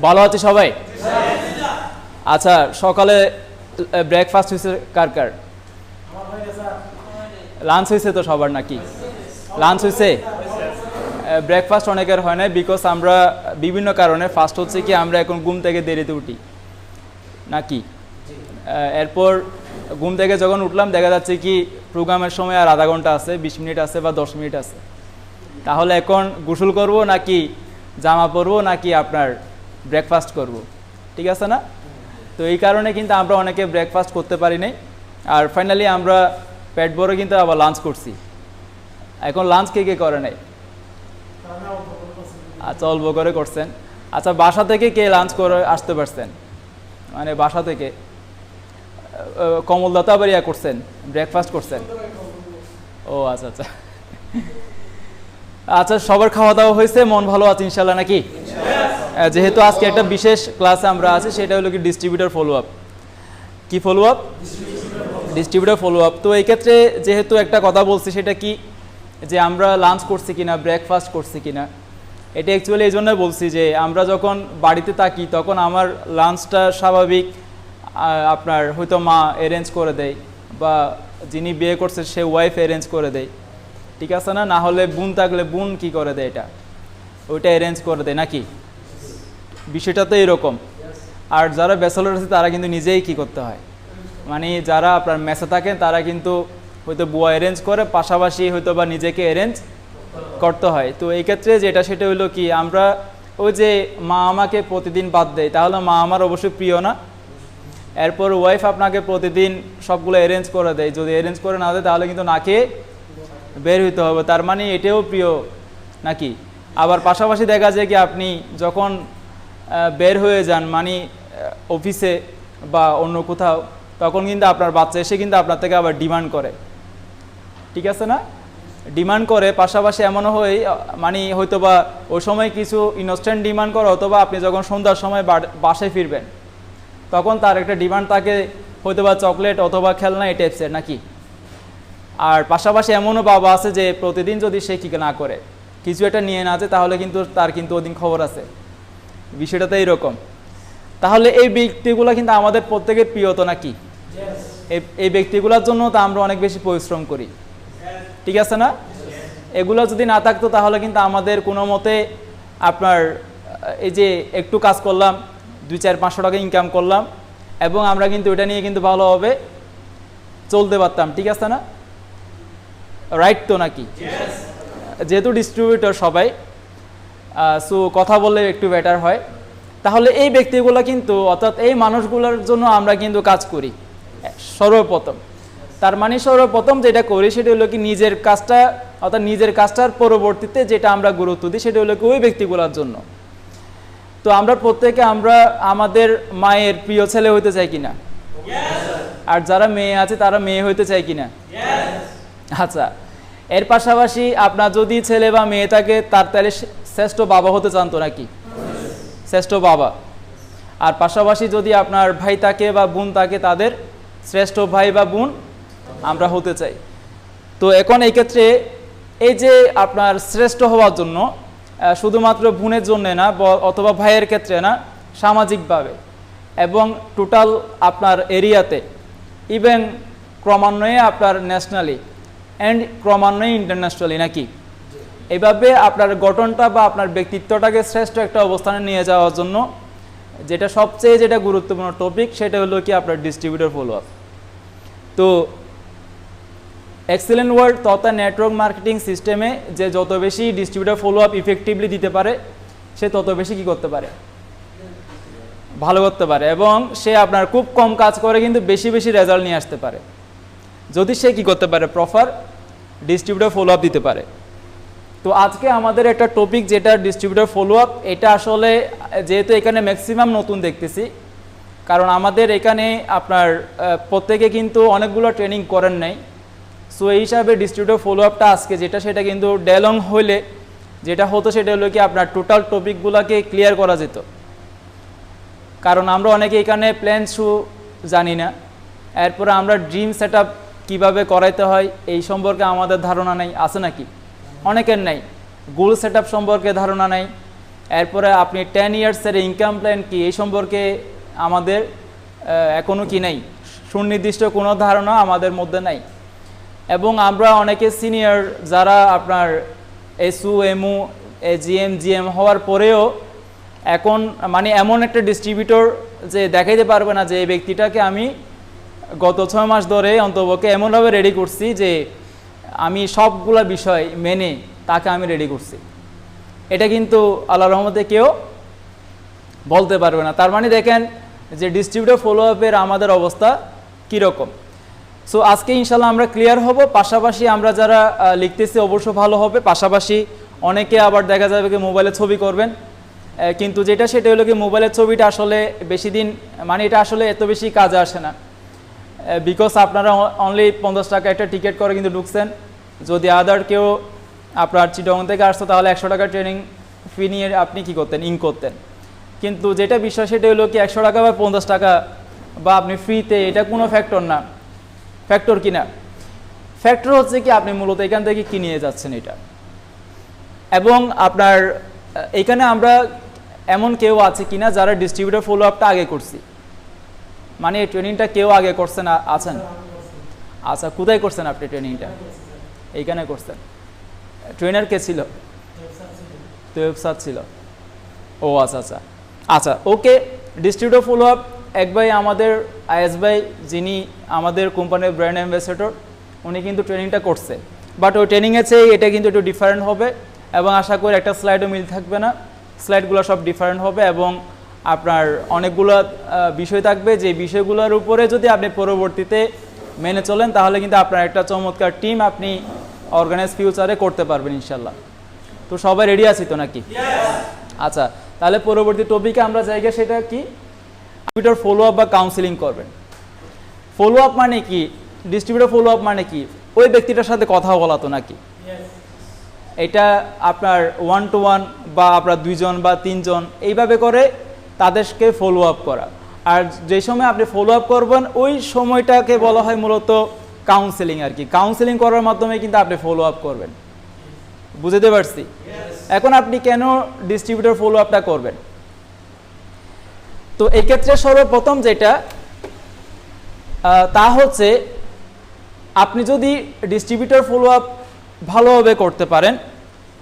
ভালো আছে সবাই? আচ্ছা, সকালে ব্রেকফাস্ট হয়েছে কার কার? লাঞ্চ হয়েছে তো সবার নাকি? লাঞ্চ হয়েছে? ব্রেকফাস্ট অনেকের হয় না, বিকজ আমরা বিভিন্ন কারণে। ফার্স্ট হচ্ছে কি, আমরা এখন ঘুম থেকে দেরিতে উঠি নাকি। এরপর ঘুম থেকে যখন উঠলাম দেখা যাচ্ছে কি প্রোগ্রামের সময় আর আধা ঘন্টা আছে, 20 মিনিট আছে বা 10 মিনিট আছে। তাহলে এখন গোসল করব নাকি জামা পরবো নাকি আপনার ব্রেকফাস্ট করব, ঠিক আছে না? তো এই কারণে কিন্তু আমরা অনেকে ব্রেকফাস্ট করতে পারি নাই, আর ফাইনালি আমরা পেট ভরে কিন্তু আবার লাঞ্চ করছি। এখন লাঞ্চ কে কে করে নাই? আচ্ছা, অল্প করে করছেন। আচ্ছা, বাসা থেকে কে লাঞ্চ করে আসতে পারছেন? মানে বাসা থেকে কমলদাতা আবার ইয়া করছেন, ব্রেকফাস্ট করছেন? ও আচ্ছা আচ্ছা আচ্ছা, সবার খাওয়া দাওয়া হয়েছে, মন ভালো আছে ইনশাল্লাহ নাকি? যেহেতু আজকে একটা বিশেষ ক্লাসে আমরা আছি, সেটা হলো কি ডিস্ট্রিবিউটর ফলো আপ। কি follow up? Distributor follow up. তো এই ক্ষেত্রে যেহেতু একটা কথা বলছি, সেটা কি যে আমরা লাঞ্চ করছি কিনা, ব্রেকফাস্ট করছি কিনা, এটা অ্যাকচুয়ালি এই জন্যই বলছি যে আমরা যখন বাড়িতে থাকি তখন আমার লাঞ্চটা স্বাভাবিক আপনার হয়তো মা অ্যারেঞ্জ করে দেয়, বা যিনি বিয়ে করছে সে ওয়াইফ অ্যারেঞ্জ করে দেয়, ঠিক আছে না? না হলে বোন থাকলে বোন কি করে দেয়, এটা ওইটা অ্যারেঞ্জ করে দেয় নাকি। বিষয়টা তো এরকম। আর যারা ব্যাচেলর আছে তারা কিন্তু নিজেই কি করতে হয়, মানে যারা আপনার মেসে থাকেন তারা কিন্তু হয়তো বুয়া অ্যারেঞ্জ করে, পাশাপাশি হয়তো বা নিজেকে অ্যারেঞ্জ করতে হয়। তো এই ক্ষেত্রে যেটা সেটা হলো কি, আমরা ওই যে মা আমাকে প্রতিদিন বাদ দেয়, তাহলে মা আমার অবশ্যই প্রিয় না। এরপর ওয়াইফ আপনাকে প্রতিদিন সবগুলো অ্যারেঞ্জ করে দেয়, যদি অ্যারেঞ্জ করে না দেয় তাহলে কিন্তু না খেয়ে বের হইতে হবে, তার মানে এটাও প্রিয় নাকি। আবার পাশাপাশি দেখা যায় কি আপনি যখন বের হয়ে যান, মানে অফিসে বা অন্য কোথাও, তখন কিন্তু আপনার বাচ্চা এসে কিন্তু আপনার থেকে আবার ডিমান্ড করে, ঠিক আছে না? ডিমান্ড করে, পাশাপাশি এমনও হয় মানে হয়তো বা ওই সময় কিছু ইনস্ট্যান্ট ডিমান্ড করে, অথবা আপনি যখন সন্ধ্যার সময় বাসায় ফিরবেন তখন তার একটা ডিমান্ড থাকে, হয়তো বা চকলেট অথবা খেলনা, এই টাইপসের নাকি। আর পাশাপাশি এমনও বাবা আছে যে প্রতিদিন যদি সে কী না করে, কিছু একটা নিয়ে না যায়, তাহলে কিন্তু তার কিন্তু ওদিন খবর আছে। বিষয়টা তো এইরকম। তাহলে এই ব্যক্তিগুলো কিন্তু আমাদের প্রত্যেকের প্রিয় তো নাকি। এই ব্যক্তিগুলোর জন্য তো আমরা অনেক বেশি পরিশ্রম করি, ঠিক আছে না? এগুলো যদি না থাকতো তাহলে কিন্তু আমাদের কোনো মতে আপনার এই যে একটু কাজ করলাম, 200-500 টাকা ইনকাম করলাম, এবং আমরা কিন্তু এটা নিয়ে কিন্তু ভালোভাবে চলতে পারতাম, ঠিক আছে না? রাইট তো নাকি? যেহেতু ডিস্ট্রিবিউটর সবাই, সো কথা বললে একটু বেটার হয়। তাহলে এই ব্যক্তিগুলো কিন্তু, অর্থাৎ এই মানুষগুলোর জন্য আমরা কিন্তু কাজ করি সর্বপ্রথম। তার মানে সর্বপ্রথম যেটা করি সেটা হলো কি নিজের কাজটা, অর্থাৎ নিজের কাজটার পরবর্তীতে যেটা আমরা গুরুত্ব দিই সেটা হলো কি ওই ব্যক্তিগুলোর জন্য। তো আমরা প্রত্যেকে আমরা আমাদের মায়ের প্রিয় ছেলে হইতে চাই কিনা? আর যারা মেয়ে আছে তারা মেয়ে হইতে চাই কিনা? আচ্ছা, এর পাশাপাশি আপনার যদি ছেলে বা মেয়ে থাকে তার তাহলে শ্রেষ্ঠ বাবা হতে চান তো নাকি? শ্রেষ্ঠ বাবা। আর পাশাপাশি যদি আপনার ভাই থাকে বা বোন থাকে, তাদের শ্রেষ্ঠ ভাই বা বোন আমরা হতে চাই। তো এখন এই ক্ষেত্রে এই যে আপনার শ্রেষ্ঠ হওয়ার জন্য শুধুমাত্র বোনের জন্য না, অথবা ভাইয়ের ক্ষেত্রে না, সামাজিকভাবে এবং টোটাল আপনার এরিয়াতে, ইভেন ক্রমান্বয়ে আপনার ন্যাশনালি অ্যান্ড ক্রমান্বয়ে ইন্টারন্যাশনালি নাকি, এইভাবে আপনার গঠনটা বা আপনার ব্যক্তিত্বটাকে শ্রেষ্ঠ একটা অবস্থানে নিয়ে যাওয়ার জন্য যেটা সবচেয়ে যেটা গুরুত্বপূর্ণ টপিক সেটা হলো কি আপনার ডিস্ট্রিবিউটর ফলো আপ। তো এক্সেলেন্ট ওয়ার্ড তথা নেটওয়ার্ক মার্কেটিং সিস্টেমে যে যত বেশি ডিস্ট্রিবিউটর ফলো আপ ইফেক্টিভলি দিতে পারে, সে তত বেশি কি করতে পারে, ভালো করতে পারে, এবং সে আপনার খুব কম কাজ করে কিন্তু বেশি বেশি রেজাল্ট নিয়ে আসতে পারে, যদি সে কি করতে পারে, প্রপার ডিস্ট্রিবিউটর ফলো আপ দিতে পারে। তো আজকে আমাদের একটা টপিক যেটা ডিস্ট্রিবিউটর ফলো আপ, এটা আসলে যেহেতু এখানে ম্যাক্সিমাম নতুন দেখতেছি, কারণ আমাদের এখানে আপনার প্রত্যেকে কিন্তু অনেকগুলো ট্রেনিং করেন নাই। সো এই হিসাবে ডিস্ট্রিবিউটর ফলো আপটা আজকে যেটা, সেটা কিন্তু ডেলং হইলে যেটা হতো সেটা হলো কি আপনার টোটাল টপিকগুলোকে ক্লিয়ার করা যেত। কারণ আমরা অনেকে এখানে প্ল্যান শু জানি না, এরপরে আমরা ড্রিম সেট আপ কীভাবে করাইতে হয় এই সম্পর্কে আমাদের ধারণা নেই, আছে নাকি? অনেকের নাই। গোল সেট আপ সম্পর্কে ধারণা নেই, এরপরে আপনি 10 ইয়ার্সের ইনকাম প্ল্যান কি এই সম্পর্কে আমাদের এখনও কি নেই, সুনির্দিষ্ট কোনো ধারণা আমাদের মধ্যে নাই। এবং আমরা অনেকে সিনিয়র যারা আপনার এসইউ এমইউ জিএম জিএম হওয়ার পরেও এখন মানে এমন একটা ডিস্ট্রিবিউটর যে দেখাইতে পারবে না যে এই ব্যক্তিটাকে আমি গত 6 মাস ধরে অন্তপক্ষে এমনভাবে রেডি করছি যে আমি সবগুলা বিষয় মেনে তাকে আমি রেডি করছি, এটা কিন্তু আল্লাহর রহমতে কেউ বলতে পারবে না। তার মানে দেখেন যে ডিস্ট্রিবিউটর ফলো আপের আমাদের অবস্থা কীরকম। সো আজকে ইনশাল্লাহ আমরা ক্লিয়ার হব। পাশাপাশি আমরা যারা লিখতেছি অবশ্য ভালো হবে, পাশাপাশি অনেকে আবার দেখা যাবে কি মোবাইলে ছবি করবেন, কিন্তু যেটা সেটা হলো কি মোবাইলের ছবিটা আসলে বেশি দিন মানে এটা আসলে এত বেশি কাজে আসে না, বিকজ আপনারা অনলি 50 টাকা একটা টিকিট করে কিন্তু ঢুকছেন। যদি আদার কেউ আপনার চিটগং থেকে আসতো তাহলে 100 টাকা ট্রেনিং ফি নিয়ে আপনি কী করতেন, ইন করতেন। কিন্তু যেটা বিষয় সেটা হলো কি 100 টাকা বা 50 টাকা বা আপনি ফ্রিতে, এটা কোনো ফ্যাক্টর না। ফ্যাক্টর কি না, ফ্যাক্টর হচ্ছে কি আপনি মূলত এখান থেকে কি নিয়ে যাচ্ছেন এটা। এবং আপনার এখানে আমরা এমন কেউ আছে কিনা যারা ডিস্ট্রিবিউটর ফলো আপটা আগে করছি, মানে এই ট্রেনিংটা কেউ আগে করছেন আছেন? আচ্ছা, কোথায় করছেন আপনি ট্রেনিংটা? এইখানে করছেন। ট্রেনার কে ছিল? তোয়েব স্যার ছিল। ও আচ্ছা আচ্ছা আচ্ছা, ওকে। ডিস্ট্রিবিউটর ফলো আপ এক ভাই আমাদের আইএস ভাই, যিনি আমাদের কোম্পানির ব্র্যান্ড অ্যাম্বাসেডর, উনি কিন্তু ট্রেনিংটা করছে। বাট ওই ট্রেনিংয়ের চেয়ে এটা কিন্তু একটু ডিফারেন্ট হবে এবং আশা করি একটা স্লাইডও মিল থাকবে না, স্লাইডগুলো সব ডিফারেন্ট হবে এবং আপনার অনেকগুলো বিষয় থাকবে, যে বিষয়গুলোর উপরে যদি আপনি পরবর্তীতে মেনে চলেন তাহলে কিন্তু আপনার একটা চমৎকার টিম আপনি অর্গানাইজ ফিউচারে করতে পারবেন ইনশাল্লাহ। তো সবাই রেডি আছি তো নাকি? আচ্ছা, তাহলে পরবর্তী টপিকে আমরা জায়গা, সেটা কি ডিস্ট্রিবিউটর ফলো আপ বা কাউন্সিলিং করবেন। ফলো আপ মানে কি? ডিস্ট্রিবিউটর ফলো আপ মানে কি? ওই ব্যক্তিটার সাথে কথা বলা তো নাকি? এটা আপনার 1 to 1 বা আপনার 2 জন বা 3 জন এইভাবে করে তাদেরকে ফলো আপ করা। আর যে সময় আপনি ফলো আপ করবেন ওই সময়টাকে বলা হয় মূলত কাউন্সেলিং আর কি। কাউন্সেলিং করার মাধ্যমে কিন্তু আপনি ফলো আপ করবেন। বুঝতে পারছি? এখন আপনি কেন ডিস্ট্রিবিউটর ফলো আপটা করবেন? তো এই ক্ষেত্রে সর্বপ্রথম যেটা তা হচ্ছে, আপনি যদি ডিস্ট্রিবিউটর ফলো আপ ভালোভাবে করতে পারেন,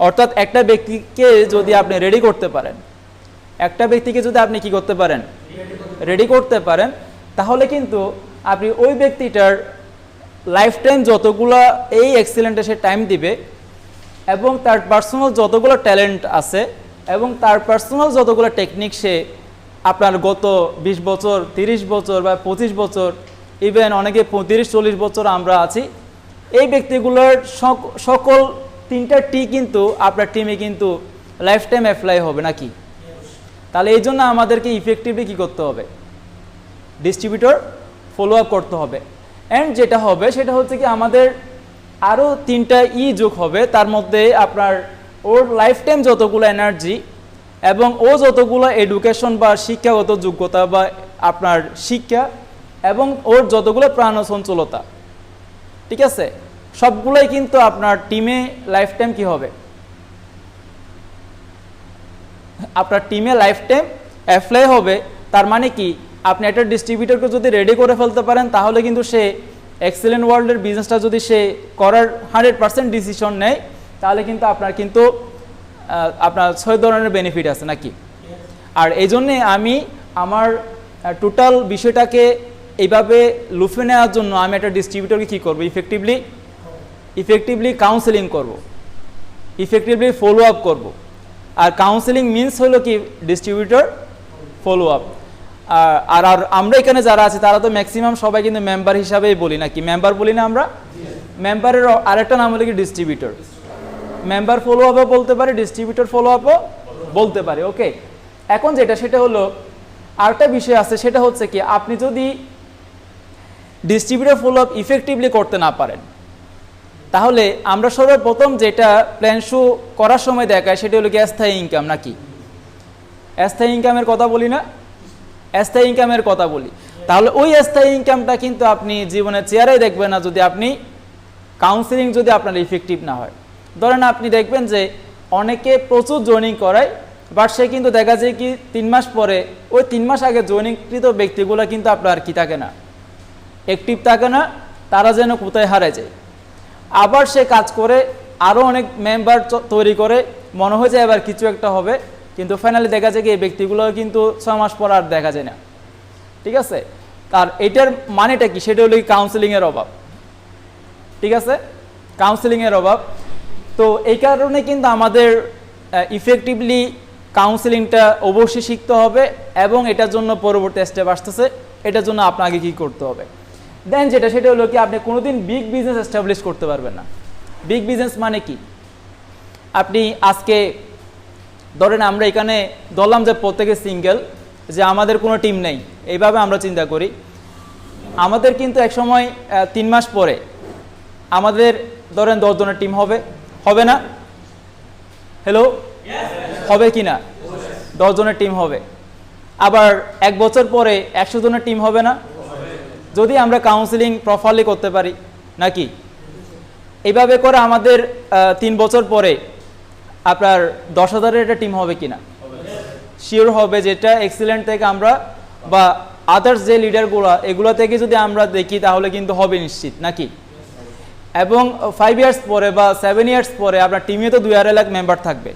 অর্থাৎ একটা ব্যক্তিকে যদি আপনি রেডি করতে পারেন, একটা ব্যক্তিকে যদি আপনি কি করতে পারেন, রেডি করতে পারেন, তাহলে কিন্তু আপনি ওই ব্যক্তিটার লাইফ টাইম যতগুলো এই এক্সিলেন্টে সে টাইম দিবে এবং তার পার্সোনাল যতগুলো ট্যালেন্ট আছে এবং তার পার্সোনাল যতগুলো টেকনিক সে আপনার গত 20 বছর 30 বছর বা 25 বছর, ইভেন অনেকে 35-40 বছর আমরা আছি, এই ব্যক্তিগুলোর সকল 3টা টি কিন্তু আপনার টিমে কিন্তু লাইফ টাইম অ্যাপ্লাই হবে নাকি? তাহলে এই জন্য আমাদেরকে ইফেক্টিভলি কী করতে হবে? ডিস্ট্রিবিউটর ফলো আপ করতে হবে। অ্যান্ড যেটা হবে সেটা হচ্ছে কি আমাদের আরও 3টা যোগ হবে, তার মধ্যে আপনার ওর লাইফ টাইম যতগুলো এনার্জি এবং ও যতগুলো এডুকেশন বা শিক্ষাগত যোগ্যতা বা আপনার শিক্ষা এবং ওর যতগুলো প্রাণ চঞ্চলতা, ঠিক আছে, সবগুলোই কিন্তু আপনার টিমে লাইফ টাইম কী হবে? আপনার টিমে লাইফ টাইম অ্যাপ্লাই হবে। তার মানে কি, আপনি একটা ডিস্ট্রিবিউটরকে যদি রেডি করে ফেলতে পারেন তাহলে কিন্তু সে এক্সেলেন্ট ওয়ার্ল্ডের বিজনেসটা যদি সে করার 100% ডিসিশন নেয় তাহলে কিন্তু আপনার 6 ধরনের বেনিফিট আছে নাকি? আর এই জন্যে আমি আমার টোটাল বিষয়টাকে এইভাবে লুফে নেওয়ার জন্য আমি একটা ডিস্ট্রিবিউটরকে কী করবো? ইফেক্টিভলি কাউন্সেলিং করব, ইফেক্টিভলি ফলো আপ করব। আর কাউন্সেলিং মিনস হলো কি? Distributor follow up. আর আমরা এখানে যারা আছে তারা তো ম্যাক্সিমাম সবাই কিন্তু মেম্বার হিসাবেই বলি নাকি? মেম্বার বলি না আমরা? মেম্বারের আরেকটা নাম হলো কি? ডিস্ট্রিবিউটর। মেম্বার ফলো আপও বলতে পারে, ডিস্ট্রিবিউটর ফলো আপও বলতে পারে। ওকে, এখন যেটা সেটা হলো আরেকটা বিষয় আছে, সেটা হচ্ছে কি, আপনি যদি ডিস্ট্রিবিউটর ফলো আপ ইফেক্টিভলি করতে না পারেন তাহলে আমরা সর্বপ্রথম যেটা প্ল্যান শো করার সময় দেখায় সেটা হলো কি? অস্থায়ী ইনকাম নাকি? অস্থায়ী ইনকামের কথা বলি না? অস্থায়ী ইনকামের কথা বলি। তাহলে ওই অস্থায়ী ইনকামটা কিন্তু আপনি জীবনে চেয়ারেই দেখবেন না যদি আপনি কাউন্সেলিং যদি আপনার ইফেক্টিভ না হয়। ধরেন আপনি দেখবেন যে অনেকে প্রচুর জয়েনিং করায় বাট সে কিন্তু দেখা যায় কি 3 মাস পরে ওই 3 মাস আগে জয়েনিংকৃত ব্যক্তিগুলো কিন্তু আপনার কি থাকে না, অ্যাক্টিভ থাকে না, তারা যেন কোথায় হারায় যায়। আবার সে কাজ করে আরও অনেক মেম্বার তৈরি করে, মনে হয় যে এবার কিছু একটা হবে, কিন্তু ফাইনালি দেখা যায় কি এই ব্যক্তিগুলো কিন্তু 6 মাস পর আর দেখা যায় না। ঠিক আছে, আর এটার মানেটা কি, সেটা হলো কাউন্সেলিংয়ের অভাব। ঠিক আছে, কাউন্সেলিংয়ের অভাব। তো এই কারণে কিন্তু আমাদের ইফেক্টিভলি কাউন্সেলিংটা অবশ্যই শিখতে হবে, এবং এটার জন্য পরবর্তী স্টেপ আসতেছে, এটার জন্য আপনাকে কি করতে হবে। দেন সেটা হলো কি, আপনি কোনোদিন বিগ বিজনেস এস্টাবলিশ করতে পারবেন না। বিগ বিজনেস মানে কি, আপনি আজকে ধরেন আমরা এখানে ধরলাম যে প্রত্যেকে সিঙ্গেল, যে আমাদের কোনো টিম নেই, এইভাবে আমরা চিন্তা করি। আমাদের কিন্তু এক সময় 3 মাস পরে আমাদের ধরেন 10 জনের টিম হবে, হবে না? হ্যালো, হবে কি না? 10 জনের টিম হবে। আবার 1 বছর পরে 100 জনের টিম হবে না, যদি আমরা কাউন্সেলিং প্রপারলি করতে পারি, নাকি? এইভাবে করে আমাদের 3 বছর পরে আপনার 10,000-এর একটা টিম হবে কিনা? শিওর হবে, যেটা এক্সিলেন্ট থেকে আমরা বা আদার্স যে লিডারগুলো এগুলো থেকে যদি আমরা দেখি তাহলে কিন্তু হবে নিশ্চিত, নাকি? এবং 5 ইয়ার্স পরে বা 7 ইয়ার্স পরে আপনার টিমে তো 2-2.5 লাখ মেম্বার থাকবে।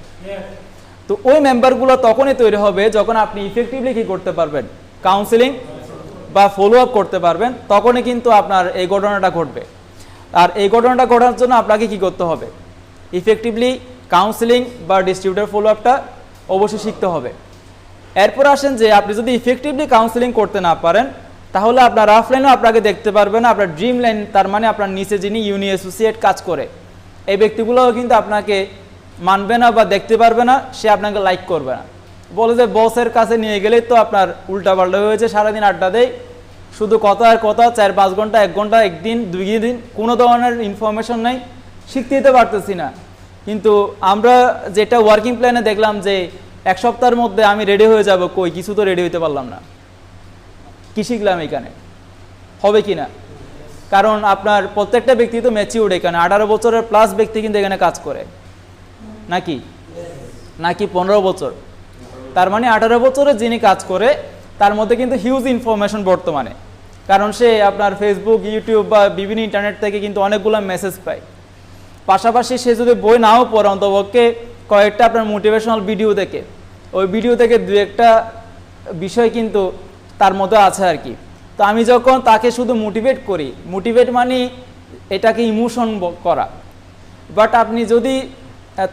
তো ওই মেম্বারগুলো তখনই তৈরি হবে যখন আপনি ইফেক্টিভলি কি করতে পারবেন, কাউন্সেলিং বা ফলো আপ করতে পারবেন, তখনই কিন্তু আপনার এই ঘটনাটা ঘটবে। আর এই ঘটনাটা ঘটার জন্য আপনাকে কি করতে হবে, ইফেক্টিভলি কাউন্সেলিং বা ডিস্ট্রিবিউটর ফলো আপটা অবশ্যই শিখতে হবে। এরপর আসেন যে আপনি যদি ইফেক্টিভলি কাউন্সেলিং করতে না পারেন, তাহলে আপনার অফলাইনেও আপনাকে দেখতে পারবেন, আপনার ড্রিম লাইন, তার মানে আপনার নিচে যিনি ইউনি অ্যাসোসিয়েট কাজ করে, এই ব্যক্তিগুলোও কিন্তু আপনাকে মানবে না বা দেখতে পারবে না, সে আপনাকে লাইক করবে না, বলে যে বসের কাছে নিয়ে গেলেই তো আপনার উল্টাপাল্টা হয়েছে, সারাদিন আড্ডা দেয়, শুধু কথা আর কথা, 4-5 ঘন্টা, 1 ঘন্টা, একদিন 2 দিন কোনো ধরনের ইনফরমেশন নাই, শিখতে দিতে পারতেছি না। কিন্তু আমরা যেটা ওয়ার্কিং প্ল্যানে দেখলাম যে 1 সপ্তাহের মধ্যে আমি রেডি হয়ে যাব, কই কিছু তো রেডি হইতে পারলাম না। কি শিখলাম এখানে, হবে কি না? কারণ আপনার প্রত্যেকটা ব্যক্তি তো ম্যাচিউরড, এখানে 18 বছরের প্লাস ব্যক্তি কিন্তু এখানে কাজ করে, নাকি? নাকি 15 বছর, তার মানে 18 বছরের যিনি কাজ করে তার মধ্যে কিন্তু হিউজ ইনফরমেশন বর্তমানে, কারণ সে আপনার ফেসবুক, ইউটিউব বা বিভিন্ন ইন্টারনেট থেকে কিন্তু অনেকগুলো মেসেজ পায়। পাশাপাশি সে যদি বই নাও পড়ে, অন্তপক্ষে কয়েকটা আপনার মোটিভেশনাল ভিডিও দেখে, ওই ভিডিও থেকে 2-1টা বিষয় কিন্তু তার মধ্যে আছে আর কি। তো আমি যখন তাকে শুধু মোটিভেট করি, মোটিভেট মানে এটাকে ইমোশন করা, বাট আপনি যদি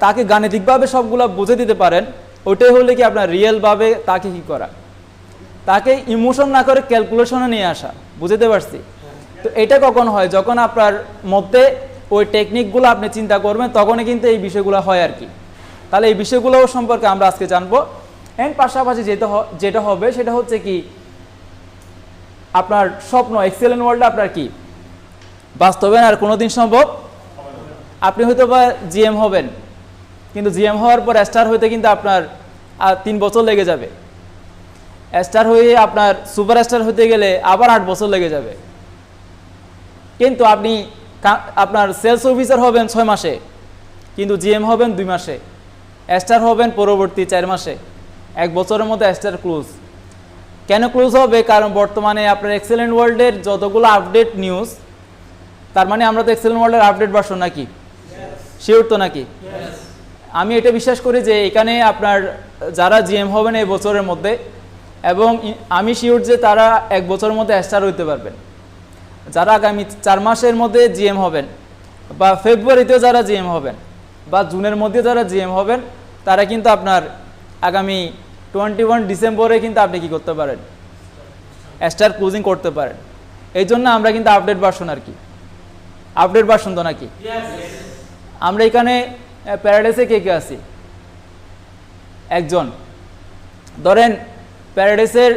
তাকে গাণিতিকভাবে সবগুলো বুঝে দিতে পারেন, ওইটাই হলে কি আপনার রিয়েলভাবে তাকে কি করা, তাকে ইমোশন না করে ক্যালকুলেশনে নিয়ে আসা। বুঝতে পারছি? তো এটা কখন হয়, যখন আপনার মধ্যে ওই টেকনিকগুলো আপনি চিন্তা করবেন, তখনই কিন্তু এই বিষয়গুলো হয় আর কি। তাহলে এই বিষয়গুলো সম্পর্কে আমরা আজকে জানবো। এর পাশাপাশি যেটা হবে সেটা হচ্ছে কি, আপনার স্বপ্ন এক্সেলেন্ট ওয়ার্ল্ডে আপনার কি বাস্তবায়ন আর কোনোদিন সম্ভব। আপনি হয়তো বা জিএম হবেন, কিন্তু জিএম হওয়ার পর স্টার হইতে কিন্তু আপনার 3 বছর লেগে যাবে। স্টার হয়ে আপনার সুপার স্টার হতে গেলে আবার 8 বছর লেগে যাবে। কিন্তু আপনি আপনার সেলস অফিসার হবেন 6 মাসে, কিন্তু জিএম হবেন 2 মাসে, স্টার হবেন পরবর্তী 4 মাসে। 1 বছরের মধ্যে স্টার ক্লোজ। কেন ক্লোজ হবে? কারণ বর্তমানে আপনার এক্সেলেন্ট ওয়ার্ল্ডের যতগুলো আপডেট নিউজ, তার মানে আমরা তো এক্সেলেন্ট ওয়ার্ল্ডের আপডেট ভার্সন, নাকি? শিওর তো, নাকি? আমি এটা বিশ্বাস করি যে এখানে আপনার যারা জিএম হবেন এই বছরের মধ্যে, এবং আমি শিওর যে তারা 1 বছরের মধ্যে স্টার হইতে পারবেন। যারা আগামী 4 মাসের মধ্যে জিএম হবেন, বা ফেব্রুয়ারিতেও যারা জিএম হবেন, বা জুনের মধ্যে যারা জিএম হবেন, তারা কিন্তু আপনার আগামী 21 ডিসেম্বরে কিন্তু আপনি কি করতে পারেন, স্টার ক্লোজিং করতে পারেন। এই জন্য আমরা কিন্তু আপডেট ভার্সন আর কি, আপডেট ভার্সন তো, নাকি? আমরা এখানে প্যারাডাইসে কে কে আছি? একজন। ধরেন প্যারাডাইসের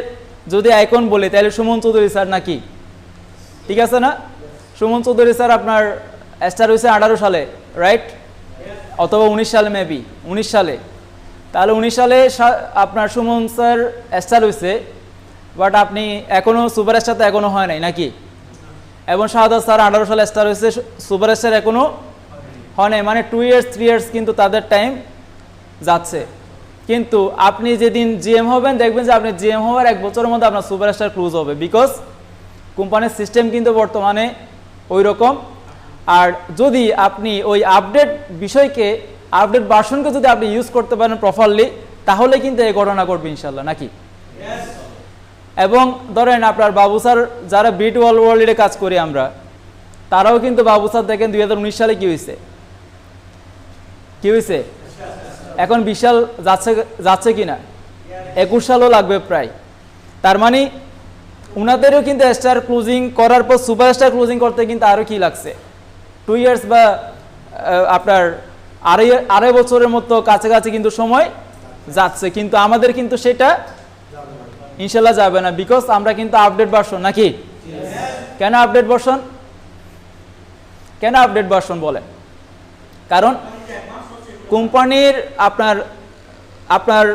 যদি আইকন বলি তাহলে সুমন চৌধুরী স্যার, নাকি? ঠিক আছে না? সুমন চৌধুরী স্যার আপনার স্টার হয়েছে 18 সালে, রাইট? অথবা 19 সালে, মেবি 19 সালে। তাহলে 19 সালে আপনার সুমন স্যার স্টার হয়েছে, বাট আপনি এখনও সুপার স্টার তো এখনও হয় নাই, নাকি? এবং শাহাদাত স্যার 18 সালে স্টার হয়েছে, সুপার স্টার এখনও হয় নাই, মানে 2 ইয়ার্স 3 ইয়ার্স কিন্তু তাদের টাইম যাচ্ছে। কিন্তু আপনি যেদিন জিএম হবেন দেখবেন যে আপনি জিএম হওয়ার 1 বছরের মধ্যে আপনার সুপারস্টার ক্লোজ হবে, বিকজ কোম্পানির সিস্টেম কিন্তু বর্তমানে ওই রকম। আর যদি আপনি ওই আপডেট বিষয়কে, আপডেট ভার্সনকে যদি আপনি ইউজ করতে পারেন প্রপারলি, তাহলে কিন্তু এই ঘটনা ঘটবে ইনশাল্লাহ, নাকি? এবং ধরেন আপনার বাবু স্যার, যারা বিট ওয়ার্ল্ডে কাজ করি আমরা, তারাও কিন্তু বাবু স্যার দেখেন 2019 সালে কি হয়েছে, এখন 20 সাল যাচ্ছে কিনা, 21 সালও লাগবে প্রায়। তার মানে উনাদেরও কিন্তু স্টার ক্লোজিং করার পর সুপারস্টার ক্লোজিং করতে কিন্তু আরও কি লাগছে, 2 ইয়ার্স বা আপনার আড়াই বছরের মতো কাছাকাছি কিন্তু সময় যাচ্ছে। কিন্তু আমাদের কিন্তু সেটা ইনশাল্লাহ যাবে না, বিকজ আমরা কিন্তু আপডেট ভার্সন, নাকি? কেন আপডেট ভার্সন বলেন? কারণ কোম্পানির আপনার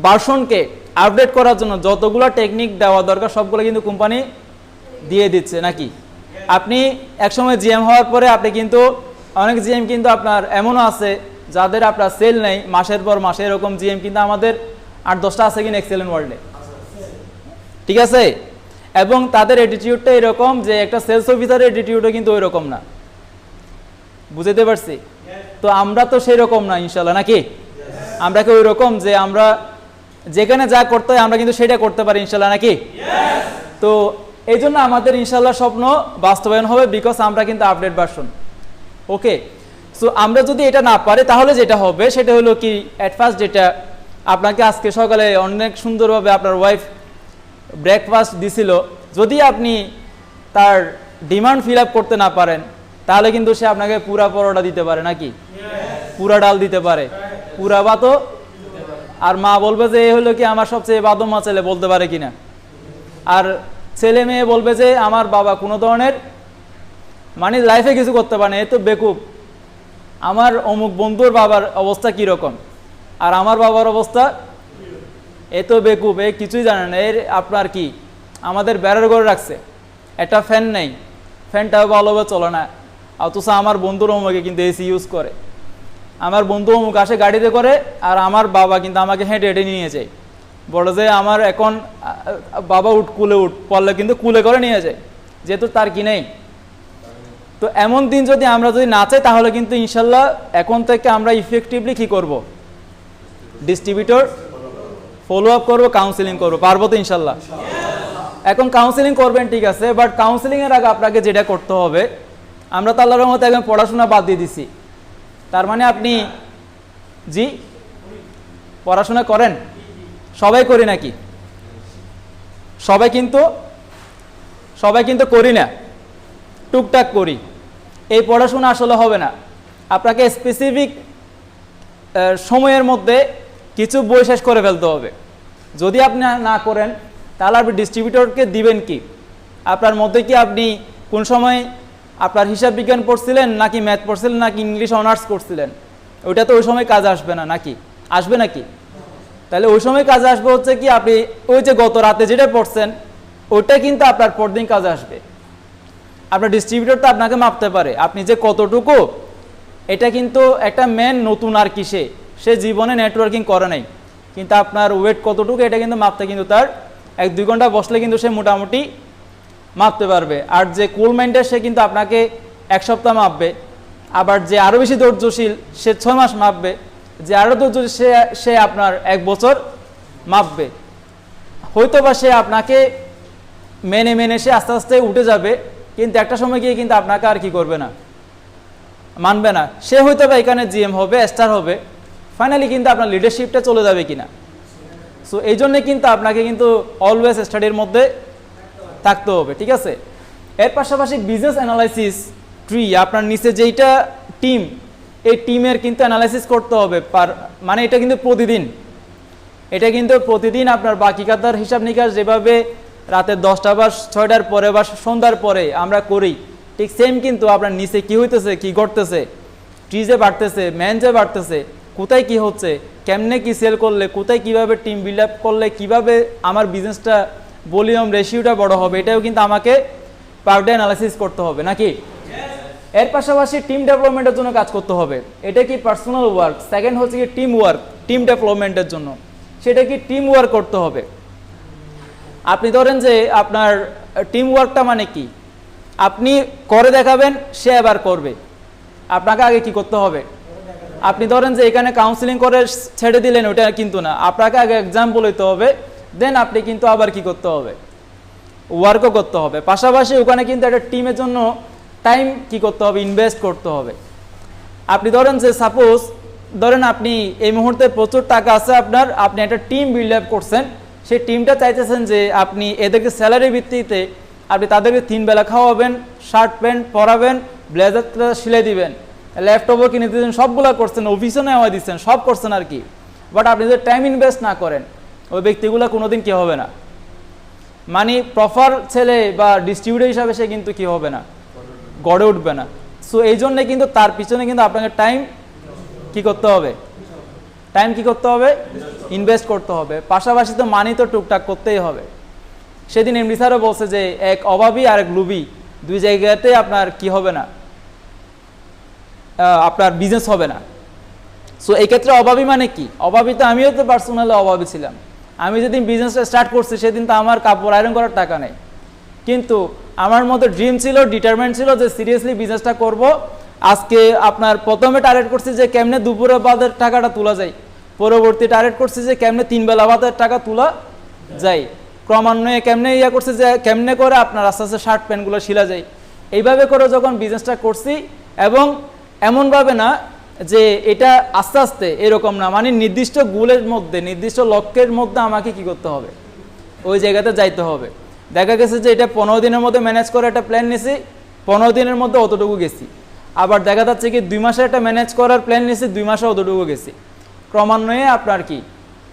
ভার্সনকে আপডেট করার জন্য যতগুলো টেকনিক দেওয়া দরকার সবগুলো কিন্তু কোম্পানি দিয়ে দিচ্ছে, নাকি? আপনি একসময় জিএম হওয়ার পরে আপনি কিন্তু অনেক জিএম কিন্তু আপনার এমনও আছে যাদের আপনার সেল নেই মাসের পর মাসে, এরকম জিএম কিন্তু আমাদের 8-10টা আছে কিনা এক্সেলেন্ট ওয়ার্ল্ডে, ঠিক আছে? এবং তাদের অ্যাটিটিউডটা এরকম যে একটা সেলস অফিসারের অ্যাটিটিউডও কিন্তু ওই রকম না, বুঝতে পারছি? তো আমরা তো সেই রকম না ইনশাল্লাহ, নাকি? আমরা কি ওই রকম যে আমরা যেখানে যা করতে হয় আমরা কিন্তু সেটা করতে পারি ইনশাল্লাহ, নাকি? তো এই জন্য আমাদের ইনশাল্লাহ স্বপ্ন বাস্তবায়ন হবে, বিকজ আমরা কিন্তু আপডেট ভার্সন। ওকে, সো আমরা যদি এটা না পারি তাহলে যেটা হবে সেটা হলো কি, অ্যাট ফার্স্ট যেটা আপনাকে আজকে সকালে অনেক সুন্দরভাবে আপনার ওয়াইফ ব্রেকফাস্ট দিছিল, যদি আপনি তার ডিমান্ড ফিল আপ করতে না পারেন তাহলে কিন্তু সে আপনাকে পুরা পরোটা দিতে পারে, নাকি? পুরা ডাল দিতে পারে, পুরা ভাতও। আর মা বলবে যে এ হলো কি আমার সবচেয়ে বাদমা ছেলে, বলতে পারে কিনা। আর ছেলে মেয়ে বলবে যে আমার বাবা কোনো ধরনের মানে লাইফে কিছু করতে পারে না, এ তো বেকুব। আমার অমুক বন্ধুর বাবার অবস্থা কীরকম, আর আমার বাবার অবস্থা এ তো বেকুব, এ কিছুই জানে না। এর আপনার কি আমাদের বেড়ার ঘরে রাখছে, একটা ফ্যান নেই, ফ্যানটাও ভালোভাবে চলে না, অথচ আমার বন্ধুর অমুকে কিন্তু এসি ইউজ করে। আমার বন্ধু অমুক আসে গাড়িতে করে, আর আমার বাবা কিন্তু আমাকে হেঁটে হেঁটে নিয়ে যায়, বলে যে আমার এখন বাবা কুলে পড়লে কিন্তু কুলে করে নিয়ে যায়, যেহেতু তার কি নেই। তো এমন দিন যদি আমরা যদি না চাই তাহলে কিন্তু ইনশাল্লাহ এখন থেকে আমরা ইফেক্টিভলি কি করব, ডিস্ট্রিবিউটর ফলো আপ করবো, কাউন্সিলিং করবো, পারবো তো ইনশাল্লাহ? এখন কাউন্সিলিং করবেন ঠিক আছে, বাট কাউন্সিলিং এর আগে আপনাকে যেটা করতে হবে, আমরা তো আল্লাহর রহমতে একদম পড়াশোনা বাদ দিয়ে দিছি, তার মানে আপনি জি পড়াশোনা করেন? সবাই করি নাকি? সবাই কিন্তু করি না, টুকটাক করি। এই পড়াশোনা আসলে হবে না, আপনাকে স্পেসিফিক সময়ের মধ্যে কিছু বই শেষ করে ফেলতে হবে। যদি আপনি না করেন তাহলে আপনি ডিস্ট্রিবিউটরকে দিবেন কি? আপনার মধ্যে কি আপনি কোন সময় আপনার হিসাব বিজ্ঞান পড়ছিলেন, নাকি ম্যাথ পড়ছিলেন, নাকি ইংলিশ অনার্স করছিলেন? ওইটা তো ওই সময় কাজে আসবে না, নাকি আসবে নাকি? তাহলে ওই সময় কাজে আসবে হচ্ছে কি, আপনি ওই যে গত রাতে যেটা পড়ছেন ওইটা কিন্তু আপনার পরদিন কাজে আসবে। আপনার ডিস্ট্রিবিউটর তো আপনাকে মাপতে পারে আপনি যে কতটুকু, এটা কিন্তু একটা মেন নতুন আর কি, সে জীবনে নেটওয়ার্কিং করে নাই, কিন্তু আপনার ওয়েট কতটুকু এটা কিন্তু মাপতে কিন্তু তার 1-2 ঘন্টা বসলে কিন্তু সে মোটামুটি মাপতে পারবে। আর যে কুল মাইন্ডের সে কিন্তু আপনাকে 1 সপ্তাহ মাপবে, আবার যে আরও বেশি ধৈর্যশীল সে 6 মাস মাপবে, যে আরও ধৈর্যশীল সে আপনার 1 বছর মাপবে। হয়তো বা সে আপনাকে মেনে সে আস্তে আস্তে উঠে যাবে, কিন্তু একটা সময় গিয়ে কিন্তু আপনাকে আর কি করবে না, মানবে না। সে হয়তো বা এখানে জিএম হবে, স্টার হবে, ফাইনালি কিন্তু আপনার লিডারশিপটা চলে যাবে কিনা। সো এই জন্যে কিন্তু আপনাকে কিন্তু অলওয়েজ স্টাডির মধ্যে থাকতে হবে, ঠিক আছে? এর পাশাপাশি বিজনেস অ্যানালাইসিস ট্রি, আপনার নিচে যেইটা টিম, এই টিমের কিন্তু অ্যানালাইসিস করতে হবে, মানে এটা কিন্তু প্রতিদিন আপনার বাকি খাতার হিসাব নিকাশ যেভাবে রাতে 10টা বা 6টার পরে বা সন্ধ্যার পরে আমরা করি, ঠিক সেম কিন্তু আপনার নিচে কি হইতেছে, কি ঘটতেছে, ট্রি যে বাড়তেছে, ম্যান যে বাড়তেছে, কোথায় কি হচ্ছে, কেমনে কি সেল করলে, কোথায় কিভাবে টিম বিল্ড আপ করলে কিভাবে আমার বিজনেসটা ভলিউম রেশিওটা বড় হবে, এটাও কিন্তু আমাকে পার ডে অ্যানালাইসিস করতে হবে, নাকি? এর পাশাপাশি টিম ডেভেলপমেন্টের জন্য কাজ করতে হবে। এটা কি পার্সোনাল ওয়ার্ক, সেকেন্ড হচ্ছে কি টিম ওয়ার্ক, টিম ডেভেলপমেন্টের জন্য সেটা কি টিম ওয়ার্ক করতে হবে। আপনি ধরেন যে আপনার টিম ওয়ার্কটা মানে কি, আপনি করে দেখাবেন, সে আবার করবে, আপনাকে আগে কি করতে হবে। আপনি ধরেন যে এখানে কাউন্সিলিং করে ছেড়ে দিলেন, ওটা কিন্তু না, আপনাকে আগে এক্সাম্পল হইতে হবে, দেন আপনি কিন্তু আবার কি করতে হবে, ওয়ার্কও করতে হবে। পাশাপাশি ওখানে কিন্তু একটা টিমের জন্য টাইম কি করতে হবে, ইনভেস্ট করতে হবে। আপনি ধরেন যে সাপোজ ধরেন আপনি এই মুহূর্তে প্রচুর টাকা আছে আপনার, আপনি একটা টিম বিল্ড আপ করছেন, সেই টিমটা চাইতেছেন যে আপনি এদেরকে স্যালারি ভিত্তিতে আপনি তাদেরকে 3 বেলা খাওয়াবেন, শার্ট প্যান্ট পরাবেন, ব্লেজার সিলাই দিবেন, ল্যাপটপও কিনে দিচ্ছেন, সবগুলো করছেন, অফিসও নেওয়া দিচ্ছেন, সব করছেন আর কি। বাট আপনি যদি টাইম ইনভেস্ট না করেন, ওই ব্যক্তিগুলো কোনোদিন কি হবে না, মানে প্রপার ছেলে বা ডিস্ট্রিবিউটর হিসাবে সে কিন্তু কি হবে না, গড়ে উঠবে না। সো এই জন্যে কিন্তু তার পিছনে কিন্তু আপনাকে টাইম কি করতে হবে, টাইম কি করতে হবে, ইনভেস্ট করতে হবে। পাশাপাশি তো মানি তো টুকটাক করতেই হবে। সেদিন এমডি স্যারও বলছে যে এক অভাবী আর এক লুবি, দুই জায়গাতে আপনার কি হবে না, আপনার বিজনেস হবে না। সো এই ক্ষেত্রে অভাবী মানে কি, অভাবী তো আমিও তো পার্সোনালি অভাবী ছিলাম। আমি যেদিন বিজনেসটা স্টার্ট করছি সেদিন তো আমার কাপড় আয়রন করার টাকা নেই, কিন্তু আমার মধ্যে ড্রিম ছিল, ডিটারমেন্ট ছিল যে সিরিয়াসলি বিজনেসটা করব। আজকে আপনার প্রথমে টার্গেট করছি যে কেমনে দুপুরে বাদের টাকাটা তোলা যায়, পরবর্তী টার্গেট করছি যে কেমনে 3 বেলা বাদের টাকা তোলা যায়, ক্রমান্বয়ে কেমনে করছি যে কেমনে করে আপনার আস্তে আস্তে শার্ট প্যান্টগুলো শিলা যায়। এইভাবে করে যখন বিজনেসটা করছি, এবং এমনভাবে না যে এটা আস্তে আস্তে এরকম না, মানে নির্দিষ্ট গোলের মধ্যে, নির্দিষ্ট লক্ষ্যের মধ্যে আমাকে কি করতে হবে, ওই জায়গাতে যাইতে হবে। দেখা গেছে যে এটা 15 দিনের মধ্যে ম্যানেজ করে একটা প্ল্যান নিয়েছি, 15 দিনের মধ্যে অতটুকু গেছি। আবার দেখা যাচ্ছে কি 2 মাসে একটা ম্যানেজ করার প্ল্যান নিয়েছি, 2 মাসে অতটুকু গেছি। ক্রমান্বয়ে আপনার কি,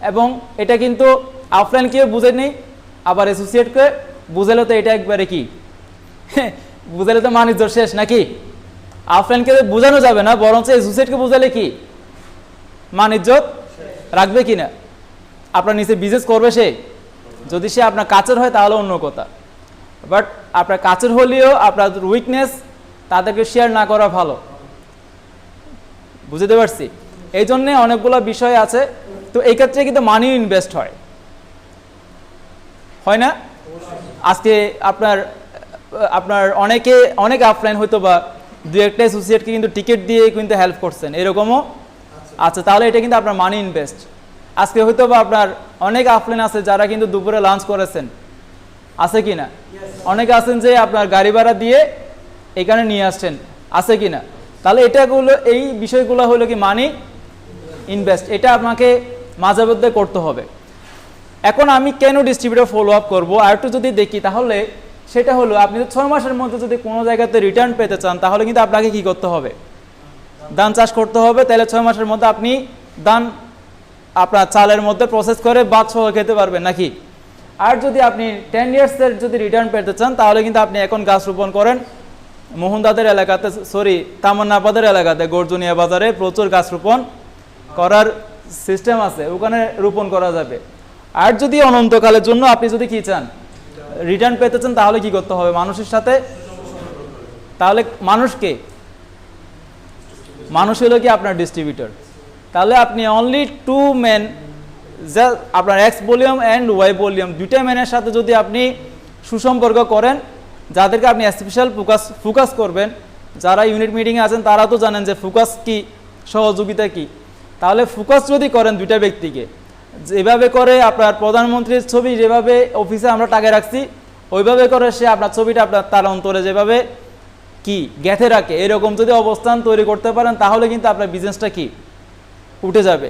এবং এটা কিন্তু অফলাইন কেউ বুঝে নেই, আবার অ্যাসোসিয়েটকে বুঝালে তো এটা একবারে কি বুঝালে তো বাণিজ্য শেষ নাকি। অফলাইনকে বোঝানো যাবে না, বরঞ্চ অ্যাসোসিয়েটকে বুঝালে কি বাণিজ্য রাখবে কিনা, আপনার নিচে বিজনেস করবে সে। যদি সে আপনার কাছের হয় তাহলে অন্য কথা, বাট আপনার কাছের হলেও আপনার উইকনেস তাদেরকে শেয়ার না করা ভালো। বুঝতে পারছি, এই জন্যে অনেকগুলো বিষয় আছে। তো এই ক্ষেত্রে কিন্তু মানি ইনভেস্ট হয় না। আজকে আপনার অনেক অফলাইন হয়তো বা 2-1টা অ্যাসোসিয়েটকে কিন্তু টিকিট দিয়ে কিন্তু হেল্প করছেন, এরকমও আচ্ছা, তাহলে এটা কিন্তু আপনার মানি ইনভেস্ট। আজকে হয়তো বা আপনার অনেক অফলাইন আছে যারা কিন্তু দুপুরে লাঞ্চ করেছেন, আছে কি না? অনেকে আছেন যে আপনার গাড়ি ভাড়া দিয়ে এখানে নিয়ে আসছেন, আছে কি না? তাহলে এই বিষয়গুলো হলো কি মানি ইনভেস্ট, এটা আপনাকে মাঝে মধ্যে করতে হবে। এখন আমি কেন ডিস্ট্রিবিউটর ফলো আপ করবো আর একটু যদি দেখি, তাহলে সেটা হলো আপনি 6 মাসের মধ্যে যদি কোনো জায়গাতে রিটার্ন পেতে চান, তাহলে কিন্তু আপনাকে কি করতে হবে, ধান চাষ করতে হবে। তাহলে 6 মাসের মধ্যে আপনি ধান আপনার চালের মধ্যে প্রসেস করে ভাত সহ খেতে পারবেন নাকি। আর যদি আপনি 10 ইয়ার্সের যদি রিটার্ন পেতে চান, তাহলে কিন্তু আপনি এখন গাছ রোপণ করেন। মোহনদাদের এলাকাতে, তামান্নাপাদের এলাকাতে গর্জনিয়া বাজারে প্রচুর গাছ রোপণ করার সিস্টেম আছে, ওখানে রোপণ করা যাবে। আর যদি অনন্তকালের জন্য আপনি যদি কি চান, রিটার্ন পেতে চান, তাহলে কি করতে হবে, মানুষের সাথে। তাহলে মানুষ হলো কি আপনার ডিস্ট্রিবিউটর। তাহলে আপনি অনলি 2 ম্যান, যা আপনার X volume and Y volume, 2টা ম্যানের সাথে যদি আপনি সুসম্পর্ক করেন, যাদেরকে আপনি স্পেশাল ফোকাস করবেন, যারা ইউনিট মিটিংয়ে আছেন তারা তো জানেন যে ফোকাস কি, সহযোগিতা কি। তাহলে ফোকাস যদি করেন 2টা ব্যক্তিকে, যেভাবে করে আপনার প্রধানমন্ত্রীর ছবি যেভাবে অফিসে আমরা টাকা রাখছি, ওইভাবে করে সে আপনার ছবিটা আপনার তার অন্তরে যেভাবে কি গেঁথে রাখে, এরকম যদি অবস্থান তৈরি করতে পারেন, তাহলে কিন্তু আপনার বিজনেসটা কি উঠে যাবে।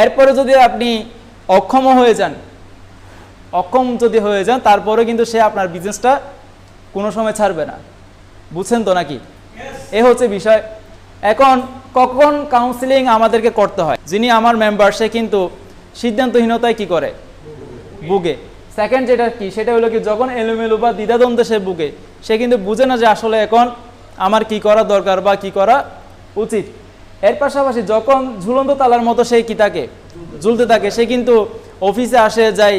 এরপরে যদি আপনি অক্ষম যদি হয়ে যান, তারপরে কিন্তু সে আপনার বিজনেসটা কোনো সময় ছাড়বে না। বুঝছেন তো নাকি? এ হচ্ছে বিষয়। এখন কখন কাউন্সিলিং আমাদেরকে করতে হয়, যিনি আমার মেম্বার সে কিন্তু সিদ্ধান্তহীনতায় কি করে, ভুগে। সেকেন্ড যেটা কি, সেটা হলো কি যখন এলোমেলো বা দ্বিধাদ্বন্দ্বে সে ভুগে, সে কিন্তু বুঝে না যে আসলে এখন আমার কি করা দরকার বা কি করা উচিত। এর পাশাপাশি যখন ঝুলন্ত তালার মতো সে কি থাকে, ঝুলতে থাকে, সে কিন্তু অফিসে আসে যায়,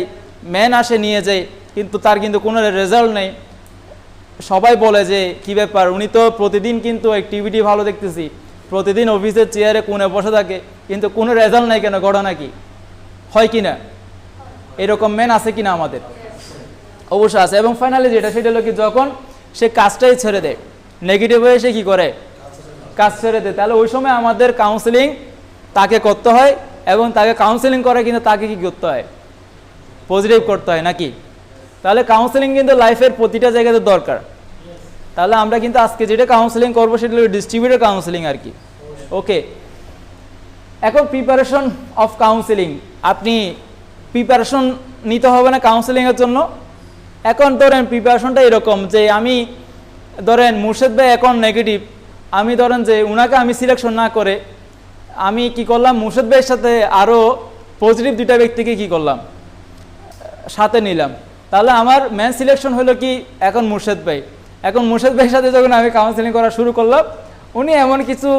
ম্যান আসে নিয়ে যায়, কিন্তু তার কিন্তু কোনো রেজাল্ট নেই। সবাই বলে যে কি ব্যাপার, উনি তো প্রতিদিন কিন্তু অ্যাক্টিভিটি ভালো দেখতেছি, প্রতিদিন অফিসের চেয়ারে কোণে বসে থাকে, কিন্তু কোনো রেজাল্ট নাই কেন, ঘটনা কি? হয় কি না? এরকম ম্যান আছে কিনা আমাদের? অবশ্যই আছে। এবং ফাইনালি যেটা সেটা হলো কি, যখন সে কাজটাই ছেড়ে দেয়, নেগেটিভ হয়ে সে কী করে, কাজ ছেড়ে দেয়, তাহলে ওই সময় আমাদের কাউন্সেলিং তাকে করতে হয়, এবং তাকে কাউন্সেলিং করে কিন্তু তাকে কি করতে হয়, পজিটিভ করতে হয় নাকি? তাহলে কাউন্সেলিং কিন্তু লাইফের প্রতিটা জায়গাতে দরকার। তাহলে আমরা কিন্তু আজকে যেটা কাউন্সেলিং করবো সেটা হলো ডিস্ট্রিবিউটর কাউন্সেলিং আর কি। ওকে, এখন প্রিপারেশন অফ কাউন্সেলিং, আপনি প্রিপারেশন নিতে হবে না কাউন্সেলিংয়ের জন্য। এখন ধরেন প্রিপারেশনটা এরকম যে আমি ধরেন মুর্শেদ ভাই এখন নেগেটিভ, আমি ধরেন যে উনাকে আমি সিলেকশন না করে আমি কি করলাম, মুর্শেদ ভাইয়ের সাথে আরও পজিটিভ দুইটা ব্যক্তিকে কি করলাম, সাথে নিলাম। তাহলে আমার ম্যান সিলেকশন হলো কি এখন মুর্শেদ ভাই। এখন মুর্শেদ ভাইয়ের সাথে যখন আমি কাউন্সেলিং করা শুরু করলাম, উনি এমন কিছু